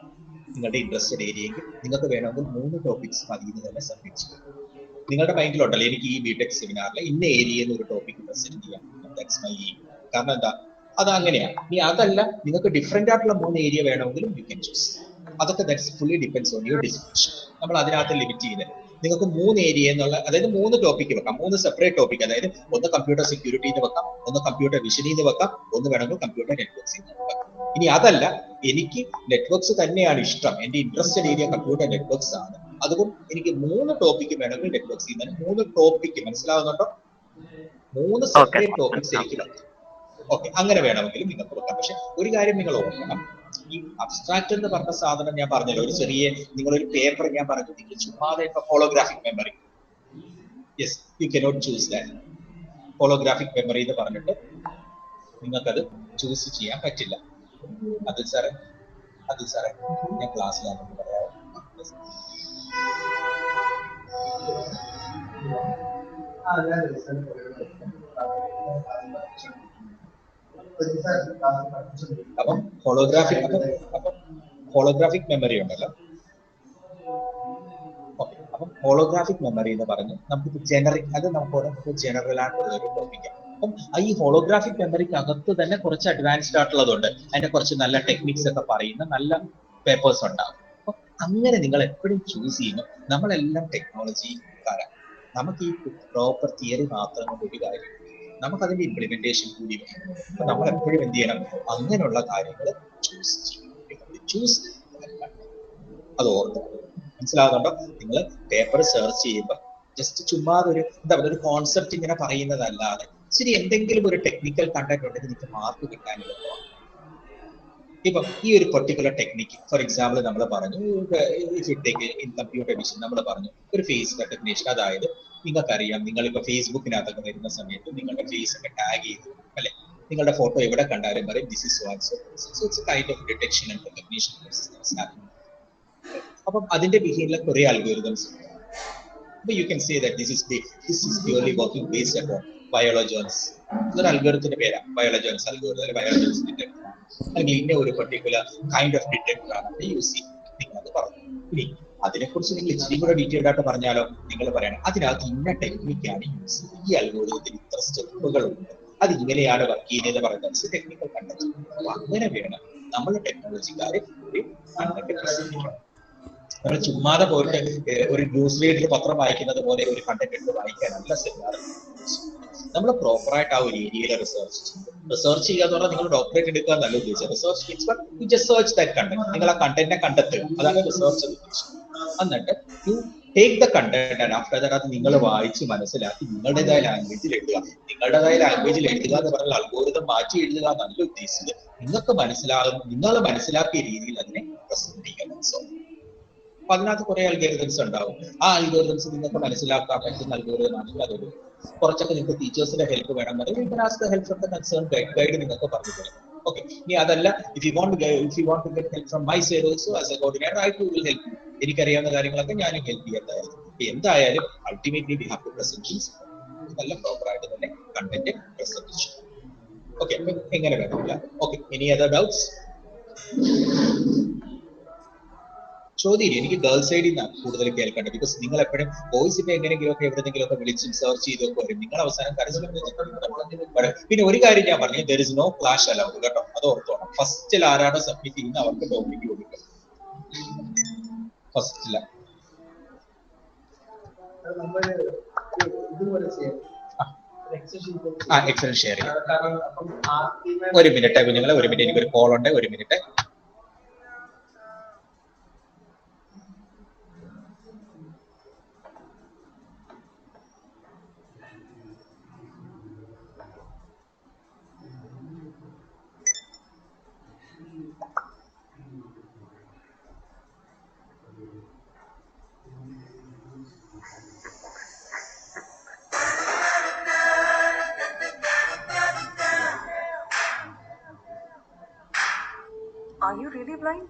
Speaker 1: നിങ്ങളുടെ ഇൻട്രസ്റ്റഡ് ഏരിയയെങ്കിൽ നിങ്ങൾക്ക് വേണമെങ്കിൽ 3 ടോപ്പിക്സ് അതിൽ നിന്ന് തന്നെ സബ്മിറ്റ് ചെയ്യും. നിങ്ങളുടെ മൈൻഡിലുണ്ടല്ലോ, എനിക്ക് ഈ ബിടെക് സെമിനാറിൽ ഇന്ന ഏരിയയിൽ ഒരു ടോപ്പിക് പ്രസന്റ് ചെയ്യാം, ദാറ്റ്സ് മൈ എയിം. കാരണം എന്താ, അത് അങ്ങനെയാണ്. ഇനി അതല്ല, നിങ്ങൾക്ക് ഡിഫറെന്റ് ആയിട്ടുള്ള 3 ഏരിയ വേണമെങ്കിലും യു ക്യാൻ ചൂസ്. അതൊക്കെ that's fully depends on your decision. നമ്മൾ അതിനകത്ത് ലിമിറ്റ് ചെയ്യുന്നത് നിങ്ങൾക്ക് 3 ഏരിയ എന്നുള്ള, അതായത് 3 ടോപ്പിക്ക് വെക്കാം, 3 സെപ്പറേറ്റ് ടോപ്പിക്. അതായത് ഒന്ന് കമ്പ്യൂട്ടർ സെക്യൂരിറ്റിന്ന് വെക്കാം, ഒന്ന് കമ്പ്യൂട്ടർ വിഷനിന്ന് വെക്കാം, ഒന്ന് വേണമെങ്കിൽ കമ്പ്യൂട്ടർ നെറ്റ്വർക്സിന്ന് വെക്കാം. ഇനി അതല്ല, എനിക്ക് നെറ്റ്വർക്ക്സ് തന്നെയാണ് ഇഷ്ടം, എന്റെ ഇൻട്രസ്റ്റഡ് ഏരിയ കമ്പ്യൂട്ടർ നെറ്റ്വർക്ക്സ് ആണ്, അതുകൊണ്ട് എനിക്ക് 3 ടോപ്പിക്ക് വേണമെങ്കിൽ നെറ്റ്വർക്സിൽ നിന്ന് 3 ടോപ്പിക്ക്, മനസ്സിലാവുന്നുണ്ടോ? 3 സെപ്പറേറ്റ് ടോപ്പിക്സ് എനിക്ക് വെക്കാം. ഓക്കെ, അങ്ങനെ വേണമെങ്കിലും നിങ്ങൾക്ക് വെക്കാം. പക്ഷെ ഒരു കാര്യം നിങ്ങൾ ഓർക്കണം, ഈ അബ്സ്ട്രാക്ട് എന്ന് പറഞ്ഞ സാധനം ഞാൻ പറഞ്ഞല്ലോ, ഒരു ചെറിയ നിങ്ങളൊരു പേപ്പർ ഞാൻ പറഞ്ഞു, നിങ്ങൾ ചുമ്മാതെ ഇപ്പൊ holographic memory, yes, you cannot choose that. Holographic memory എന്ന് പറഞ്ഞിട്ട് നിങ്ങൾക്കത് ചൂസ് ചെയ്യാൻ പറ്റില്ല. അതിൽ സാറേ ഞാൻ ക്ലാസ്സിലാണെന്ന് പറയാം. അപ്പം ഹോളോഗ്രാഫിക് മെമ്മറി ഉണ്ടല്ലോ. അപ്പം ഹോളോഗ്രാഫിക് മെമ്മറി എന്ന് പറഞ്ഞ് നമുക്ക് ജനറിക്, അത് നമുക്ക് ജനറൽ ആയിട്ടുള്ള ഒരു ടോപ്പിക്കാണ്. അപ്പം ഈ ഹോളോഗ്രാഫിക് മെമ്മറിക്ക് അകത്ത് തന്നെ കുറച്ച് അഡ്വാൻസ്ഡ് ആയിട്ടുള്ളതുണ്ട്, അതിന്റെ കുറച്ച് നല്ല ടെക്നിക്സ് ഒക്കെ പറയുന്ന നല്ല പേപ്പേഴ്സ് ഉണ്ടാവും. അപ്പൊ അങ്ങനെ നിങ്ങൾ എപ്പോഴും ചൂസ് ചെയ്യുമ്പോൾ, നമ്മളെല്ലാം ടെക്നോളജിക്കാരാണ്, നമുക്ക് ഈ പ്രോപ്പർ തിയറി മാത്രം കൊണ്ട് ഒരു കാര്യം, നമുക്ക് അതിന്റെ ഇംപ്ലിമെന്റേഷൻ കൂടി വേണം. അപ്പൊ നമ്മൾ എപ്പോഴും എന്ത് ചെയ്യണം, അങ്ങനെയുള്ള കാര്യങ്ങൾ ചൂസ് ചെയ്യണം. അത് ഓർക്കണം, മനസ്സിലാകുന്നുണ്ടോ? നിങ്ങൾ പേപ്പർ സെർച്ച് ചെയ്യുമ്പോൾ ജസ്റ്റ് ചുമ്മാ ഒരു എന്താ പറയുക, ഒരു കോൺസെപ്റ്റ് ഇങ്ങനെ പറയുന്നതല്ലാതെ ശരി എന്തെങ്കിലും ഒരു ടെക്നിക്കൽ കണ്ടന്റ് ഉണ്ടെങ്കിൽ നിങ്ങൾക്ക് മാർക്ക് കിട്ടാനില്ല. ഇപ്പം ഈ ഒരു പെർട്ടിക്കുലർ ടെക്നിക്ക്, ഫോർ എക്സാമ്പിൾ നമ്മൾ പറഞ്ഞു ഇൻ കമ്പ്യൂട്ടർ വിഷൻ നമ്മൾ പറഞ്ഞു ഒരു ഫേസ് റെക്കഗ്നേഷൻ. അതായത് നിങ്ങൾക്കറിയാം, നിങ്ങളിപ്പോ ഫേസ്ബുക്കിനകത്തൊക്കെ വരുന്ന സമയത്ത് നിങ്ങളുടെ ഫേസ് ഒക്കെ ടാഗ് ചെയ്തു അല്ലെ, നിങ്ങളുടെ ഫോട്ടോ എവിടെ കണ്ടാലും പറയും this is what's. So it's a kind of detection and recognition process. അപ്പം അതിന്റെ ബിഹേവിയറിൽ കുറെ അൽഗോരിതംസ് ഉണ്ട്. അപ്പൊ you can say that this is purely working based upon ബയോളജോൺസ്. ഇതൊരു അൽഗോരിതത്തിന്റെ പേരാണ്, ബയോളജോൺസ് അൽഗോരിതം അല്ലെങ്കിൽ ബയോളജോൺസ് ഡിറ്റക്ടർ, അല്ലെങ്കിൽ ഇന്ന ഒരു പെർട്ടിക്കുലർ കൈൻഡ് ഓഫ് ഡിറ്റക്ടർ ആണ് യൂസ് ചെയ്യുന്നത്. നിങ്ങൾ അത് പറഞ്ഞു. ഇനി അതിനെക്കുറിച്ച് നിങ്ങൾ ഇച്ചിരി കൂടെ ഡീറ്റെയിൽഡ് ആയിട്ട് പറഞ്ഞാലോ, നിങ്ങൾ പറയണം അതിനകത്ത് ഇന്ന ടെക്നിക്കാണ് യൂസ് ചെയ്യുന്നത്, ഈ അൽഗോരിതത്തിന് ഇത്ര സ്റ്റെപ്പുകളുണ്ട്, അത് ഇങ്ങനെയാണ് വർക്ക് ചെയ്യുന്നത് പറയുന്നത് ടെക്നിക്കൽ കണ്ടന്റ്. അപ്പൊ അങ്ങനെ വേണം നമ്മൾ ടെക്നോളജിക്കാരെ നമ്മൾ ചുമ്മാതെ പോയിട്ട് ഒരു ന്യൂസ് റീഡർ പത്രം വായിക്കുന്നത് പോലെ ഒരു കണ്ടന്റ് എടുത്ത് വായിക്കാനല്ല സെമിനാർ. നമ്മൾ പ്രോപ്പറായിട്ട് ആ ഒരു ഏരിയയിൽ റിസർച്ച് ചെയ്യുക എന്ന് പറഞ്ഞാൽ നിങ്ങൾ ഡോക്ടറേറ്റ് എടുക്കുക എന്നല്ല ഉദ്ദേശിച്ചത്. Research means you just search that content, നിങ്ങൾ ആ കണ്ടന്റിനെ കണ്ടെത്തുക, അതാണ് റിസർച്ച് ഉദ്ദേശിച്ചത്. എന്നിട്ട് you take the content and after that അത് നിങ്ങൾ വായിച്ച് മനസ്സിലാക്കി നിങ്ങളുടേതായ ലാംഗ്വേജിൽ എഴുതുക. നിങ്ങളുടേതായ ലാംഗ്വേജിൽ എഴുതുക എന്ന് പറഞ്ഞാൽ അൽഗോരിതം മാറ്റി എഴുതുക എന്നല്ല ഉദ്ദേശിച്ചത്. നിങ്ങൾക്ക് നിങ്ങൾ മനസ്സിലാക്കിയ രീതിയിൽ അതിനെ പ്രസന്റ് ചെയ്യുക. സോ അപ്പൊ അതിനകത്ത് കുറെ അൽഗോരിതംസ് ഉണ്ടാവും. ആ അൽഗോരിതംസ് നിങ്ങൾക്ക് മനസ്സിലാക്കാൻ പറ്റുന്ന അൽഗോരിതം ആണെങ്കിൽ അതൊരു കുറച്ചൊക്കെ നിങ്ങൾക്ക് ടീച്ചേഴ്സിന്റെ ഹെൽപ്പ് വേണം പറഞ്ഞാൽ help from the concern guide നിങ്ങൾക്ക് പറഞ്ഞു തരും. ഓക്കെ, ഇനി അതല്ല if you want to get help from my side also as a coordinator I too will help. എനിക്കറിയാവുന്ന കാര്യങ്ങളൊക്കെ ഞാനും ഹെൽപ്പ് ചെയ്യുന്നതായിരുന്നു. എന്തായാലും ultimately we have to present നല്ല പ്രോപ്പർ ആയിട്ട് തന്നെ കണ്ടന്റ് പ്രസന്റ് ചെയ്യും. ഓക്കെ, എങ്ങനെ വേണമില്ല. Okay, any other doubts? ചോദ്യം എനിക്ക് ഗേൾ സൈഡിൽ നിന്നാണ് കൂടുതൽ കേൾക്കേണ്ടത്. ബിക്കോസ് നിങ്ങൾ എപ്പോഴും വോയിസ് ഇപ്പൊ എങ്ങനെയെങ്കിലും ഒക്കെ എവിടെയെങ്കിലും ഒക്കെ വിളിച്ചും സെർച്ച് ചെയ്തൊക്കെ വരും. നിങ്ങൾ അവസാനം കരച്ചിലും പിന്നെ ഒരു കാര്യം ഞാൻ പറഞ്ഞു, there is no clash allowed കേട്ടോ, അത് ഓർത്തോണം. ഫസ്റ്റിൽ ആരാണോ സബ്മിറ്റ് ചെയ്യുന്നത് അവർക്ക് ടോപ്പിക് കൊടുക്കും. ഫസ്റ്റില എക്സൽ ഷെയർ ചെയ്യാം. ഒരു മിനിറ്റ് കുഞ്ഞുങ്ങളെ, ഒരു മിനിറ്റ്, എനിക്കൊരു കോൾ ഉണ്ട്, ഒരു minute.
Speaker 6: Are you really blind?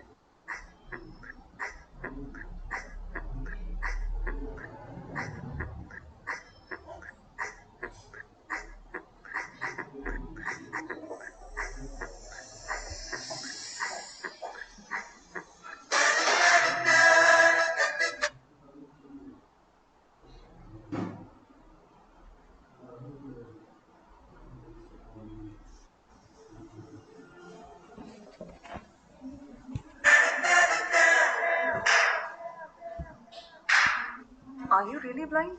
Speaker 6: Are you really blind?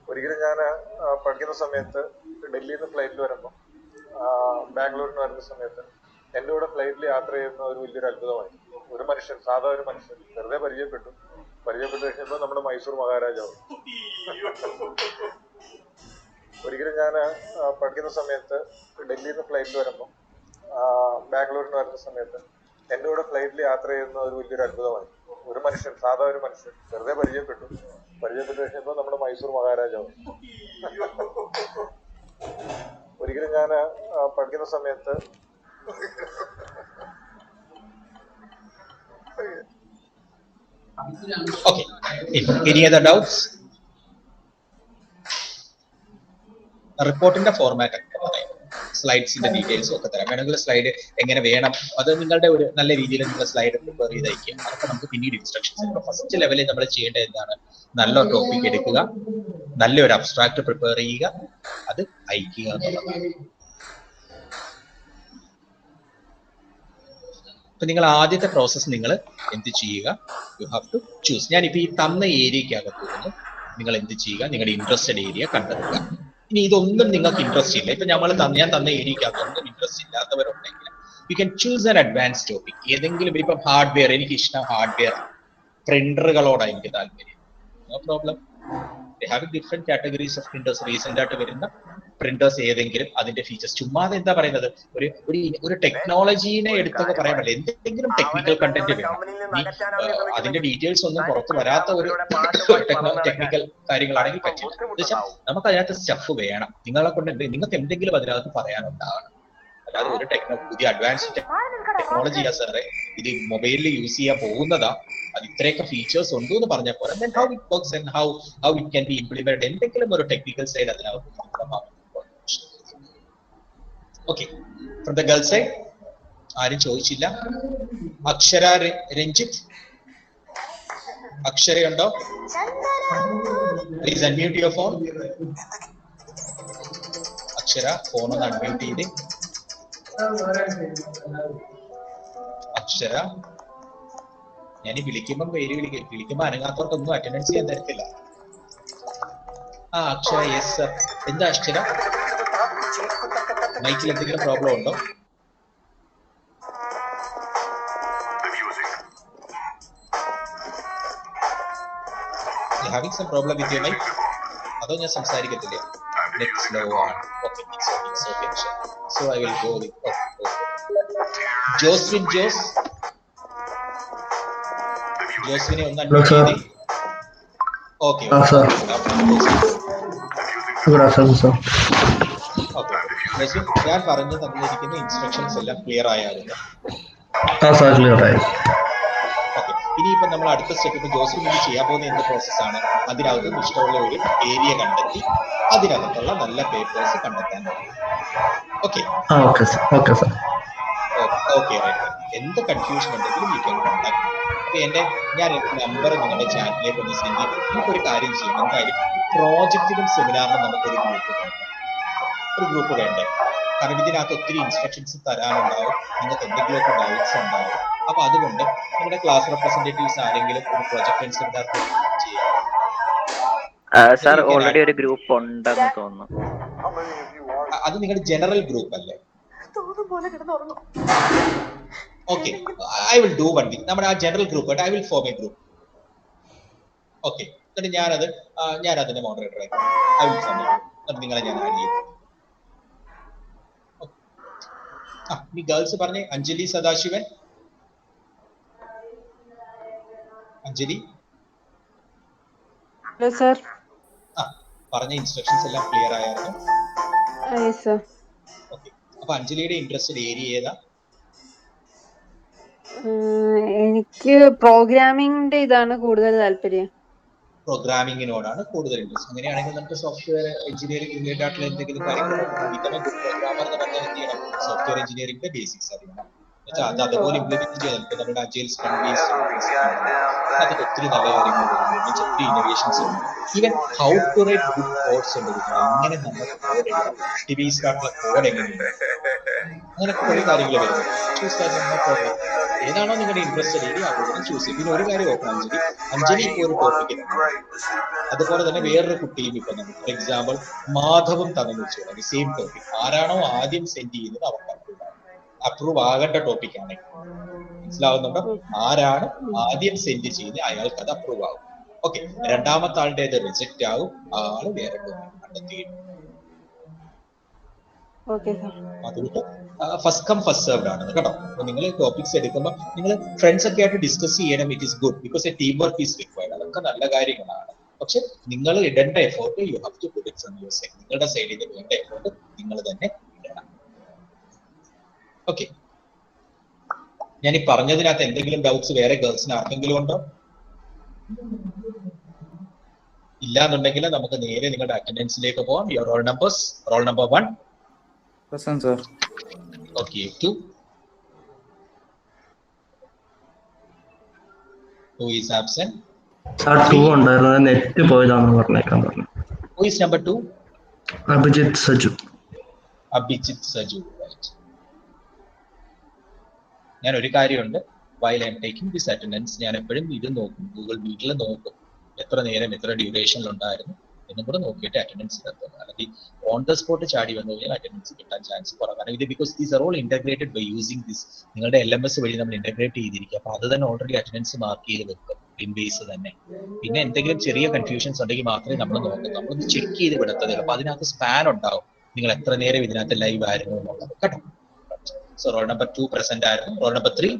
Speaker 7: ഒരിക്കലും ഞാൻ പഠിക്കുന്ന സമയത്ത് ഡൽഹിയിൽ നിന്ന് ഫ്ലൈറ്റിൽ വരുമ്പോൾ ബാംഗ്ലൂരിൽ വരുന്ന സമയത്ത് എൻ്റെ കൂടെ ഫ്ലൈറ്റിൽ യാത്ര ചെയ്യുന്ന ഒരു വലിയൊരു അത്ഭുതമായി. ഒരു മനുഷ്യൻ, സാധാ ഒരു മനുഷ്യൻ, വെറുതെ പരിചയപ്പെട്ടു കഴിഞ്ഞപ്പോൾ നമ്മുടെ മൈസൂർ മഹാരാജാവ്. ഒരിക്കലും ഞാൻ പഠിക്കുന്ന സമയത്ത് ഡൽഹിയിൽ നിന്ന് ഫ്ലൈറ്റിൽ വരുമ്പോൾ ബാംഗ്ലൂരിൽ നിന്ന് വരുന്ന സമയത്ത് എൻ്റെ കൂടെ ഫ്ലൈറ്റിൽ യാത്ര ചെയ്യുന്ന ഒരു വലിയൊരു അത്ഭുതമായി. ഒരു മനുഷ്യൻ, സാധാ ഒരു മനുഷ്യൻ, വെറുതെ പരിചയപ്പെട്ടു കഴിഞ്ഞപ്പോൾ നമ്മുടെ മൈസൂർ മഹാരാജാവ്. ഒരിക്കലും ഞാൻ പഠിക്കുന്ന സമയത്ത്
Speaker 1: Okay, any other doubts? റിപ്പോർട്ടിന്റെ ഫോർമാറ്റ് ഒക്കെ പറയാം, സ്ലൈഡ്സിന്റെ ഡീറ്റെയിൽസും ഒക്കെ തരാം. വേണമെങ്കിൽ സ്ലൈഡ് എങ്ങനെ വേണം അത് നിങ്ങളുടെ ഒരു നല്ല രീതിയിൽ നിങ്ങൾ സ്ലൈഡ് പ്രിപ്പയർ ചെയ്ത് അയക്കുക. അതൊക്കെ നമുക്ക് പിന്നീട് ഇൻസ്ട്രക്ഷൻസ്. ഫസ്റ്റ് ലെവലിൽ നമ്മൾ ചെയ്യേണ്ടത് എന്താണ്? നല്ല ടോപ്പിക് എടുക്കുക, നല്ലൊരു അബ്സ്ട്രാക്ട് പ്രിപ്പയർ ചെയ്യുക, അത് അയക്കുക എന്നുള്ളതാണ്. അപ്പൊ നിങ്ങൾ ആദ്യത്തെ പ്രോസസ്സ് നിങ്ങൾ എന്ത് ചെയ്യുക? You have to choose. ഞാനിപ്പോ ഈ തന്ന ഏരിയക്കകത്ത് പോകുന്നു, നിങ്ങൾ എന്ത് ചെയ്യുക? നിങ്ങളുടെ ഇൻട്രസ്റ്റഡ് ഏരിയ കണ്ടെത്തുക. ഇനി ഇതൊന്നും നിങ്ങൾക്ക് ഇൻട്രസ്റ്റ് ഇല്ല, ഇപ്പൊ ഞാൻ തന്ന ഏരിയക്കകത്തൊന്നും ഇൻട്രസ്റ്റ് ഇല്ലാത്തവരുണ്ടെങ്കിൽ you can choose an advance topic. ഏതെങ്കിലും ഇപ്പം ഹാർഡ്വെയർ, എനിക്ക് ഇഷ്ടം ഹാർഡ്വെയർ, പ്രിന്ററുകളോടാണ് എനിക്ക് താല്പര്യം, no problem. Having different categories of printers. Recent ആയിട്ട് വരുന്ന പ്രിന്റേഴ്സ് ഏതെങ്കിലും അതിന്റെ ഫീച്ചേഴ്സ്. ചുമ്മാതെ എന്താ പറയുന്നത്, ഒരു ടെക്നോളജീനെ എടുത്തൊക്കെ പറയാൻ പറ്റില്ല, എന്തെങ്കിലും ടെക്നിക്കൽ കണ്ടന്റ് വേണം. അതിന്റെ ഡീറ്റെയിൽസ് ഒന്നും പുറത്ത് വരാത്ത ഒരു ടെക്നിക്കൽ കാര്യങ്ങളാണെങ്കിൽ പറ്റില്ല. നമുക്ക് അതിനകത്ത് സ്റ്റഫ് വേണം. നിങ്ങളെ കൊണ്ട് നിങ്ങൾക്ക് എന്തെങ്കിലും അതിനകത്ത് പറയാനുണ്ടാകണം. അല്ലാതെ ഒരു പുതിയ അഡ്വാൻസ് ടെക്നോളജിയാ സാറേ, ഇത് മൊബൈലിൽ യൂസ് ചെയ്യാൻ പോകുന്നതാ, അത് ഇത്രയൊക്കെ ഫീച്ചേഴ്സ് ഉണ്ട് എന്ന് പറഞ്ഞാൽ പോലെ then how it works and how it can be implemented, എന്തെങ്കിലും ഒരു ടെക്നിക്കൽ സൈഡ് അതിനകത്ത് okay, from the girl side ആരും ചോദിച്ചില്ല. അക്ഷര രഞ്ജിത്ത്, അക്ഷരയുണ്ടോ? Please unmute your phone. Akshara phone ഒന്ന് അൺമ്യൂട്ട് ചെയ്ത്. അക്ഷര, ഞാൻ വിളിക്കുമ്പം പേര് വിളിക്കുമ്പോ അനങ്ങാത്തോർക്കൊന്നും അറ്റൻഡൻസ് ചെയ്യാൻ തരത്തില്ല. അക്ഷര, യെസ് സർ. എന്താ അക്ഷര, മൈക്കിൽ എന്തെങ്കിലും പ്രോബ്ലം ഉണ്ടോ? Having some problem with your mic? അതോ ഞാൻ സംസാരിക്കത്തില്ല? നെറ്റ് സ്ലോ ആണ്. Okay, it's okay. So I will go with Joswin. ജോസ്വിനെ ഒന്ന് അൺമ്യൂട്ട് ചെയ്തേ. ഓക്കെ, ഞാൻ പറഞ്ഞു തന്നിരിക്കുന്ന ഇൻസ്ട്രക്ഷൻസ് എല്ലാം ക്ലിയർ ആയായിരുന്നു. ഓക്കെ, ഇനിയിപ്പോ നമ്മൾ അടുത്ത സ്റ്റെപ്പ്, ഇപ്പൊ ജോസ്വിൻ ഇനി ചെയ്യാൻ പോകുന്ന എന്ത് പ്രോസസ്സാണ്? അതിനകത്ത് ഇഷ്ടമുള്ള ഒരു ഏരിയ കണ്ടെത്തി അതിനകത്തുള്ള നല്ല പേപ്പേഴ്സ് കണ്ടെത്താൻ. ഓക്കെ, എന്ത് കൺഫ്യൂഷൻ ഉണ്ടെങ്കിലും യു ക്യാൻ കോൺടാക്ട്. അപ്പൊ ഞാൻ നമ്പർ നിങ്ങളുടെ ചാറ്റിലേക്ക് ഒന്ന് സെൻഡ് ചെയ്ത് നമുക്കൊരു കാര്യം ചെയ്യണം. എന്തായാലും പ്രോജക്റ്റിലും സെമിനാറിനും നമുക്കൊരു ഗ്രൂപ്പ് വേണ്ടേ? കാരണം ഇതിനകത്ത് ഒത്തിരി ഇൻസ്ട്രക്ഷൻസ് തരാനുണ്ടാവും, നിങ്ങൾക്ക് എന്തെങ്കിലുമൊക്കെ ഡൗട്ട്സ് ഉണ്ടാവും. അപ്പൊ അതുകൊണ്ട് നിങ്ങളുടെ ക്ലാസ് റെപ്രസെന്റേറ്റീവ്സ് ആരെങ്കിലും ഒരു പ്രൊജക്ട് സെമിനാർക്ക് ചെയ്യാം.
Speaker 5: സാർ ഓൾറെഡി ഒരു ഗ്രൂപ്പ് ഉണ്ടെന്ന് തോന്നുന്നു.
Speaker 1: അത് നിങ്ങളുടെ ജനറൽ ഗ്രൂപ്പ് അല്ലേ? Okay, I will do one thing. നമ്മുടെ ആ general group I will form A group. Okay, എന്നിട്ട് ഞാൻ അതിന്റെ മോഡറേറ്റർ ആയിരിക്കും. I will form A group. എന്നിട്ട് നിങ്ങളെ ഞാൻ ആഡ് ചെയ്യും. ഈ ഗേൾസ് പറഞ്ഞേ. അഞ്ജലി സദാശിവൻ, അഞ്ജലി പറഞ്ഞ ഇൻസ്ട്രക്ഷൻസ് എല്ലാം ക്ലിയർ ആയിരുന്നു? ഓക്കെ, അപ്പൊ അഞ്ജലിയുടെ ഇൻട്രസ്റ്റഡ് ഏരിയ ഏതാ?
Speaker 8: എനിക്ക് പ്രോഗ്രാമിംഗിന്റെ ഇതാണ് കൂടുതൽ താല്പര്യം.
Speaker 1: പ്രോഗ്രാമിങ്ങിനോടാണ് കൂടുതൽ ഇൻട്രസ്റ്റ്. അങ്ങനെയാണെങ്കിൽ നമുക്ക് സോഫ്റ്റ്വെയർ എഞ്ചിനീയറിംഗ് റിലേറ്റഡ് ആയിട്ടുള്ള എന്തെങ്കിലും കാര്യങ്ങൾ പ്രോഗ്രാമർ എന്ന് പറഞ്ഞാൽ എന്ത് ചെയ്യണം? സോഫ്റ്റ്വെയർ എഞ്ചിനീയറിംഗിന്റെ ബേസിക്സ് അറിയണം. അത് അതുപോലെ ഇംപ്ലിമെന്റ് ചെയ്യാൻ നമുക്ക് നമ്മുടെ അജൈൽ സ്ക്രം ബേസ്ഡ് അതൊക്കെ ഒത്തിരി നല്ല കാര്യങ്ങൾ വരുന്നു. ഒത്തിരി ഇന്നോവേഷൻസ് ഉണ്ട്. Even how to write good codes ഉണ്ട്. എങ്ങനെ നമ്മൾ കോഡ് എഴുതാം, ബേസ്ഡ് ആയിട്ടുള്ള കോഡ് എങ്ങനെയുണ്ട്, അങ്ങനെയൊക്കെ കുറെ കാര്യങ്ങൾ വരുന്നു. ചൂസ് ഏതാണോ നിങ്ങളുടെ ഇൻട്രസ്റ്റഡ് ഏരിയ അതുപോലെ ചൂസ് ചെയ്യും. പിന്നെ ഒരു കാര്യം ഓർക്കണം, അഞ്ജലി ഇപ്പോൾ ഒരു ടോപ്പിക്, അതുപോലെ തന്നെ വേറൊരു കുട്ടിയും ഇപ്പൊ നമുക്ക് ഫോർ എക്സാമ്പിൾ മാധവും തന്നു വെച്ചോളാം, സെയിം ടോപ്പിക്. ആരാണോ ആദ്യം സെൻഡ് ചെയ്യുന്നത് അവർക്ക് അപ്രൂവ് ആകേണ്ട ടോപ്പിക് ആണ്. മനസ്സിലാവുന്നുണ്ടോ? ആരാണ് ആദ്യം സെൻഡ് ചെയ്യുന്നത് അയാൾക്ക് അത് അപ്രൂവ് ആകും. ഓക്കെ, രണ്ടാമത്തെ ആളുടെ അത് റിജക്റ്റ് ആകും, ആള് വേറെ ടോപ്പിക് കണ്ടെത്തിയിട്ടു. അതുകൊണ്ട് ഫസ്റ്റ് കം ഫസ്റ്റ് സെർവ്ഡ് ആണ് കേട്ടോ. അപ്പൊ നിങ്ങൾ ടോപ്പിക്സ് എടുക്കുമ്പോൾ നിങ്ങൾ ഫ്രണ്ട്സ് ഒക്കെ ആയിട്ട് ഡിസ്കസ് ചെയ്യണം. It is good because a team work is required. അതൊക്കെ നല്ല കാര്യങ്ങളാണ്. പക്ഷെ നിങ്ങൾ ഇടേണ്ട effort you have to put it from your side. നിങ്ങളുടെ സൈഡിൽ നിന്ന് വേണ്ട എഫേർട്ട് നിങ്ങൾ തന്നെ ഇടണം. ഓക്കെ, ഞാൻ ഈ പറഞ്ഞതിനകത്ത് എന്തെങ്കിലും ഡൗട്ട്സ് വേറെ ഗേൾസിന് ആർക്കെങ്കിലും ഉണ്ടോ? ഇല്ലാന്നുണ്ടെങ്കിൽ നമുക്ക് നേരെ നിങ്ങളുടെ അറ്റൻഡൻസിലേക്ക് പോകാം. Your roll numbers. Roll number 1
Speaker 9: present sir.
Speaker 1: Okay, 2 is absent.
Speaker 2: Sir, 2 ഉണ്ടായിരുന്നു, നെറ്റ് പോയതാണെന്ന് പറഞ്ഞേക്കാൻ പറഞ്ഞു.
Speaker 1: Who is number 2?
Speaker 2: Abhijith Saju.
Speaker 1: Right. ഞാൻ ഒരു കാര്യമുണ്ട്, while I am taking this attendance ഞാൻ എപ്പോഴും ഇത് നോക്കും, ഗൂഗിൾ മീറ്റിൽ നോക്കും എത്ര നേരം എത്ര ഡ്യൂറേഷനിൽ ഉണ്ടായിരുന്നു എന്നും കൂടെ നോക്കിയിട്ട് അറ്റൻഡൻസ് എടുത്തുള്ളൂ. അല്ലെങ്കിൽ ഓൺ ദ സ്പോട്ട് ചാടി വന്നു കഴിഞ്ഞാൽ അറ്റൻഡൻസ് കിട്ടാൻ ചാൻസ് കുറവാണ്. ഇത് because these are all integrated by using this. നിങ്ങളുടെ LMS വഴി നമ്മൾ ഇന്റഗ്രേറ്റ് ചെയ്തിരിക്കുക. അപ്പൊ അത് തന്നെ ഓൾറെഡി അറ്റൻഡൻസ് മാർക്ക് ചെയ്ത് വെക്കും ഇൻബേസ് തന്നെ. പിന്നെ എന്തെങ്കിലും ചെറിയ കൺഫ്യൂഷൻസ് ഉണ്ടെങ്കിൽ മാത്രമേ നമ്മൾ നോക്കൂ. നമ്മളൊന്ന് ചെക്ക് ചെയ്ത് വിടത്തതേ. അപ്പൊ അതിനകത്ത് സ്പാൻ ഉണ്ടാവും, നിങ്ങൾ എത്ര നേരം ഇതിനകത്ത് ലൈവ് ആയിരുന്നു എന്നുള്ളത് കേട്ടോ. സോ റോൾ നമ്പർ 2 പ്രസന്റ് ആയിരുന്നു. Roll number 3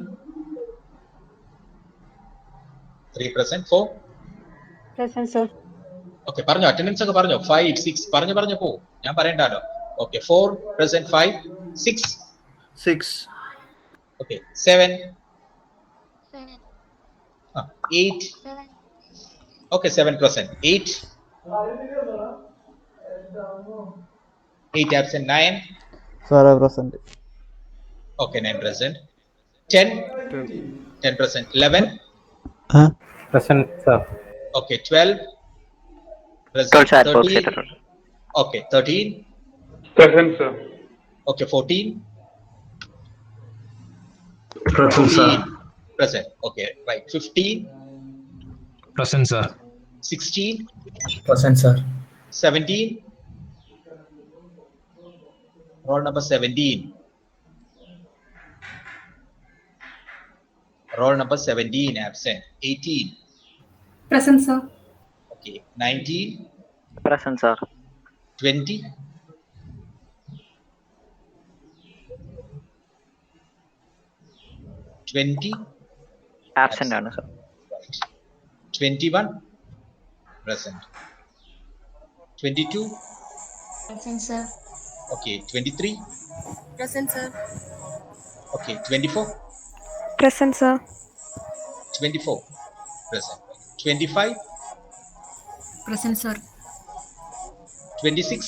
Speaker 1: present. 4
Speaker 8: present sir.
Speaker 1: Okay, പറഞ്ഞോ. അറ്റൻഡൻസ് ഒക്കെ പറഞ്ഞോ. 5 6 പറഞ്ഞു പോ, ഞാൻ പറയണ്ടല്ലോ. Okay, 4 present, 5 6 okay, 7 8 okay, 7 present, 8 absent, 9
Speaker 9: സാറേ present.
Speaker 1: Okay, 9 present. 10. 10 present. 11.
Speaker 3: Present, sir.
Speaker 1: Okay, 12. Present.
Speaker 5: 12 sir, box
Speaker 1: 13.
Speaker 5: ചെയ്തിട്ടുണ്ട്.
Speaker 1: Okay, 13.
Speaker 7: Present, sir.
Speaker 1: Okay, 14.
Speaker 2: Present, sir.
Speaker 1: 15. Present. Okay, right. 15.
Speaker 10: Present, sir.
Speaker 1: 16.
Speaker 10: Present, sir.
Speaker 1: 17. Roll number 17. Roll number 17, absent. 18.
Speaker 8: Present, sir.
Speaker 1: Okay, 19.
Speaker 5: Present sir.
Speaker 1: 20. 20.
Speaker 5: Absent ആണ് sir.
Speaker 1: Right. 21. Present. 22.
Speaker 8: Present, sir.
Speaker 1: Okay, 23.
Speaker 8: Present, sir.
Speaker 1: Okay, 24.
Speaker 8: Present, sir.
Speaker 1: 24. Present. 25.
Speaker 8: Present, sir.
Speaker 1: 26.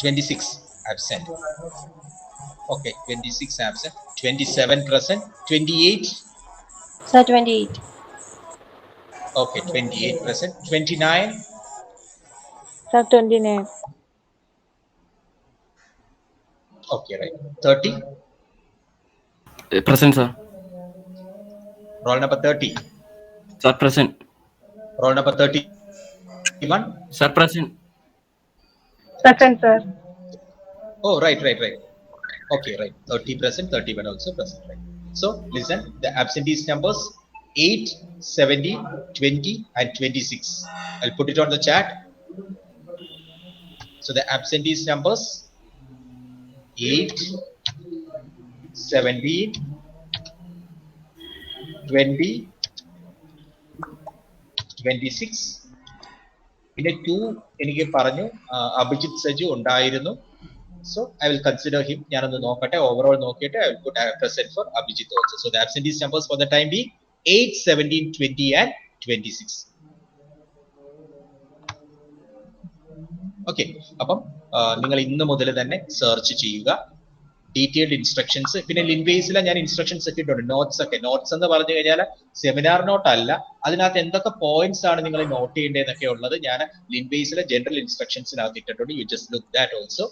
Speaker 1: 26 absent. Okay, 26 absent. 27 present. 28.
Speaker 4: Sir, 28.
Speaker 1: Okay, 28 present. 29.
Speaker 4: Sir, 29.
Speaker 1: Okay, right. 30.
Speaker 9: Present, sir.
Speaker 1: Roll number 30.
Speaker 9: Sir, present.
Speaker 1: Roll number 31.
Speaker 9: Sir, present.
Speaker 8: Present, sir.
Speaker 1: Oh, right. Okay, right. 30 present, 31 also present. Right. So, listen, the absentees numbers 8, 17, 20, and 26. I'll put it on the chat. So, the absentees numbers 8, 17, 20, 26. പിന്നെ 2 എനിക്ക് പറഞ്ഞു അഭിജിത്ത് സജു ഉണ്ടായിരുന്നു. So I will consider him. ഞാനൊന്ന് നോക്കട്ടെ, overall നോക്കിയിട്ട് I will put present for Abhijit also. So the absentees numbers for the time being 8, 17, 20 and 26. Okay, അപ്പം നിങ്ങൾ ഇന്ന് മുതൽ തന്നെ സെർച്ച് ചെയ്യുക ഡീറ്റെയിൽഡ് ഇൻസ്ട്രക്ഷൻസ്. പിന്നെ ലിൻവേസിലെ ഞാൻ ഇൻസ്ട്രക്ഷൻസ് ഒക്കെ ഇട്ടുണ്ട്, നോട്ട്സ് ഒക്കെ. നോട്ട്സ് എന്ന് പറഞ്ഞു കഴിഞ്ഞാൽ സെമിനാർ നോട്ട് അല്ല, അതിനകത്ത് എന്തൊക്കെ പോയിന്റ്സ് ആണ് നിങ്ങൾ നോട്ട് ചെയ്യേണ്ടതെന്നൊക്കെ ഉള്ളത് ഞാൻ ലിൻവേസിലെ ജനറൽ ഇൻസ്ട്രക്ഷൻസിനകത്ത് ഇട്ടിട്ടുണ്ട്. You just look that also.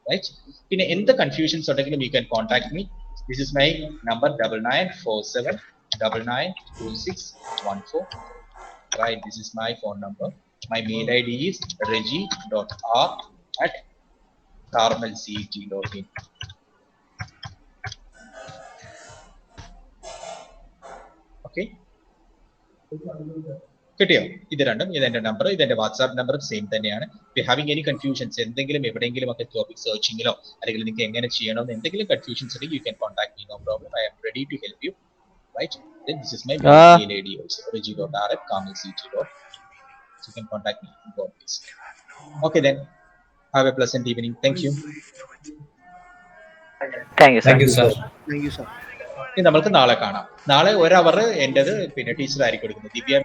Speaker 1: Right? പിന്നെ എന്ത് കൺഫ്യൂഷൻസ് ഉണ്ടെങ്കിലും you can contact me. This is my number 9947992614. Right? This is my phone number. My mail ID is reggie.r@carmelcet.in. Okay? കിട്ടിയോ? ഇത് രണ്ടും, ഇതെന്റെ നമ്പർ, ഇതെന്റെ വാട്സാപ്പ് നമ്പർ സെയിം തന്നെയാണ്. Having any confusions, എന്തെങ്കിലും എവിടെയെങ്കിലും ഒക്കെ ടോപ്പിക് സെർച്ചിങ്ങിലോ അല്ലെങ്കിൽ നിങ്ങൾക്ക് എങ്ങനെ ചെയ്യണമെന്ന് എന്തെങ്കിലും കൺഫ്യൂഷൻസ് ഉണ്ടെങ്കിൽ you can contact me, no problem. I am ready to help you. Right? Then this is my mail ID also, reggie.r@carmelcet.in. So you can contact me in both ways. Okay then. Have a pleasant evening. Thank you.
Speaker 5: Thank you sir.
Speaker 10: Thank you, sir.
Speaker 1: ഇനി നമ്മൾക്ക് നാളെ കാണാം. നാളെ 1 hour എന്റേത് പിന്നെ teacher ആയിരിക്കും എടുക്കുന്നത്. ദിവ്യ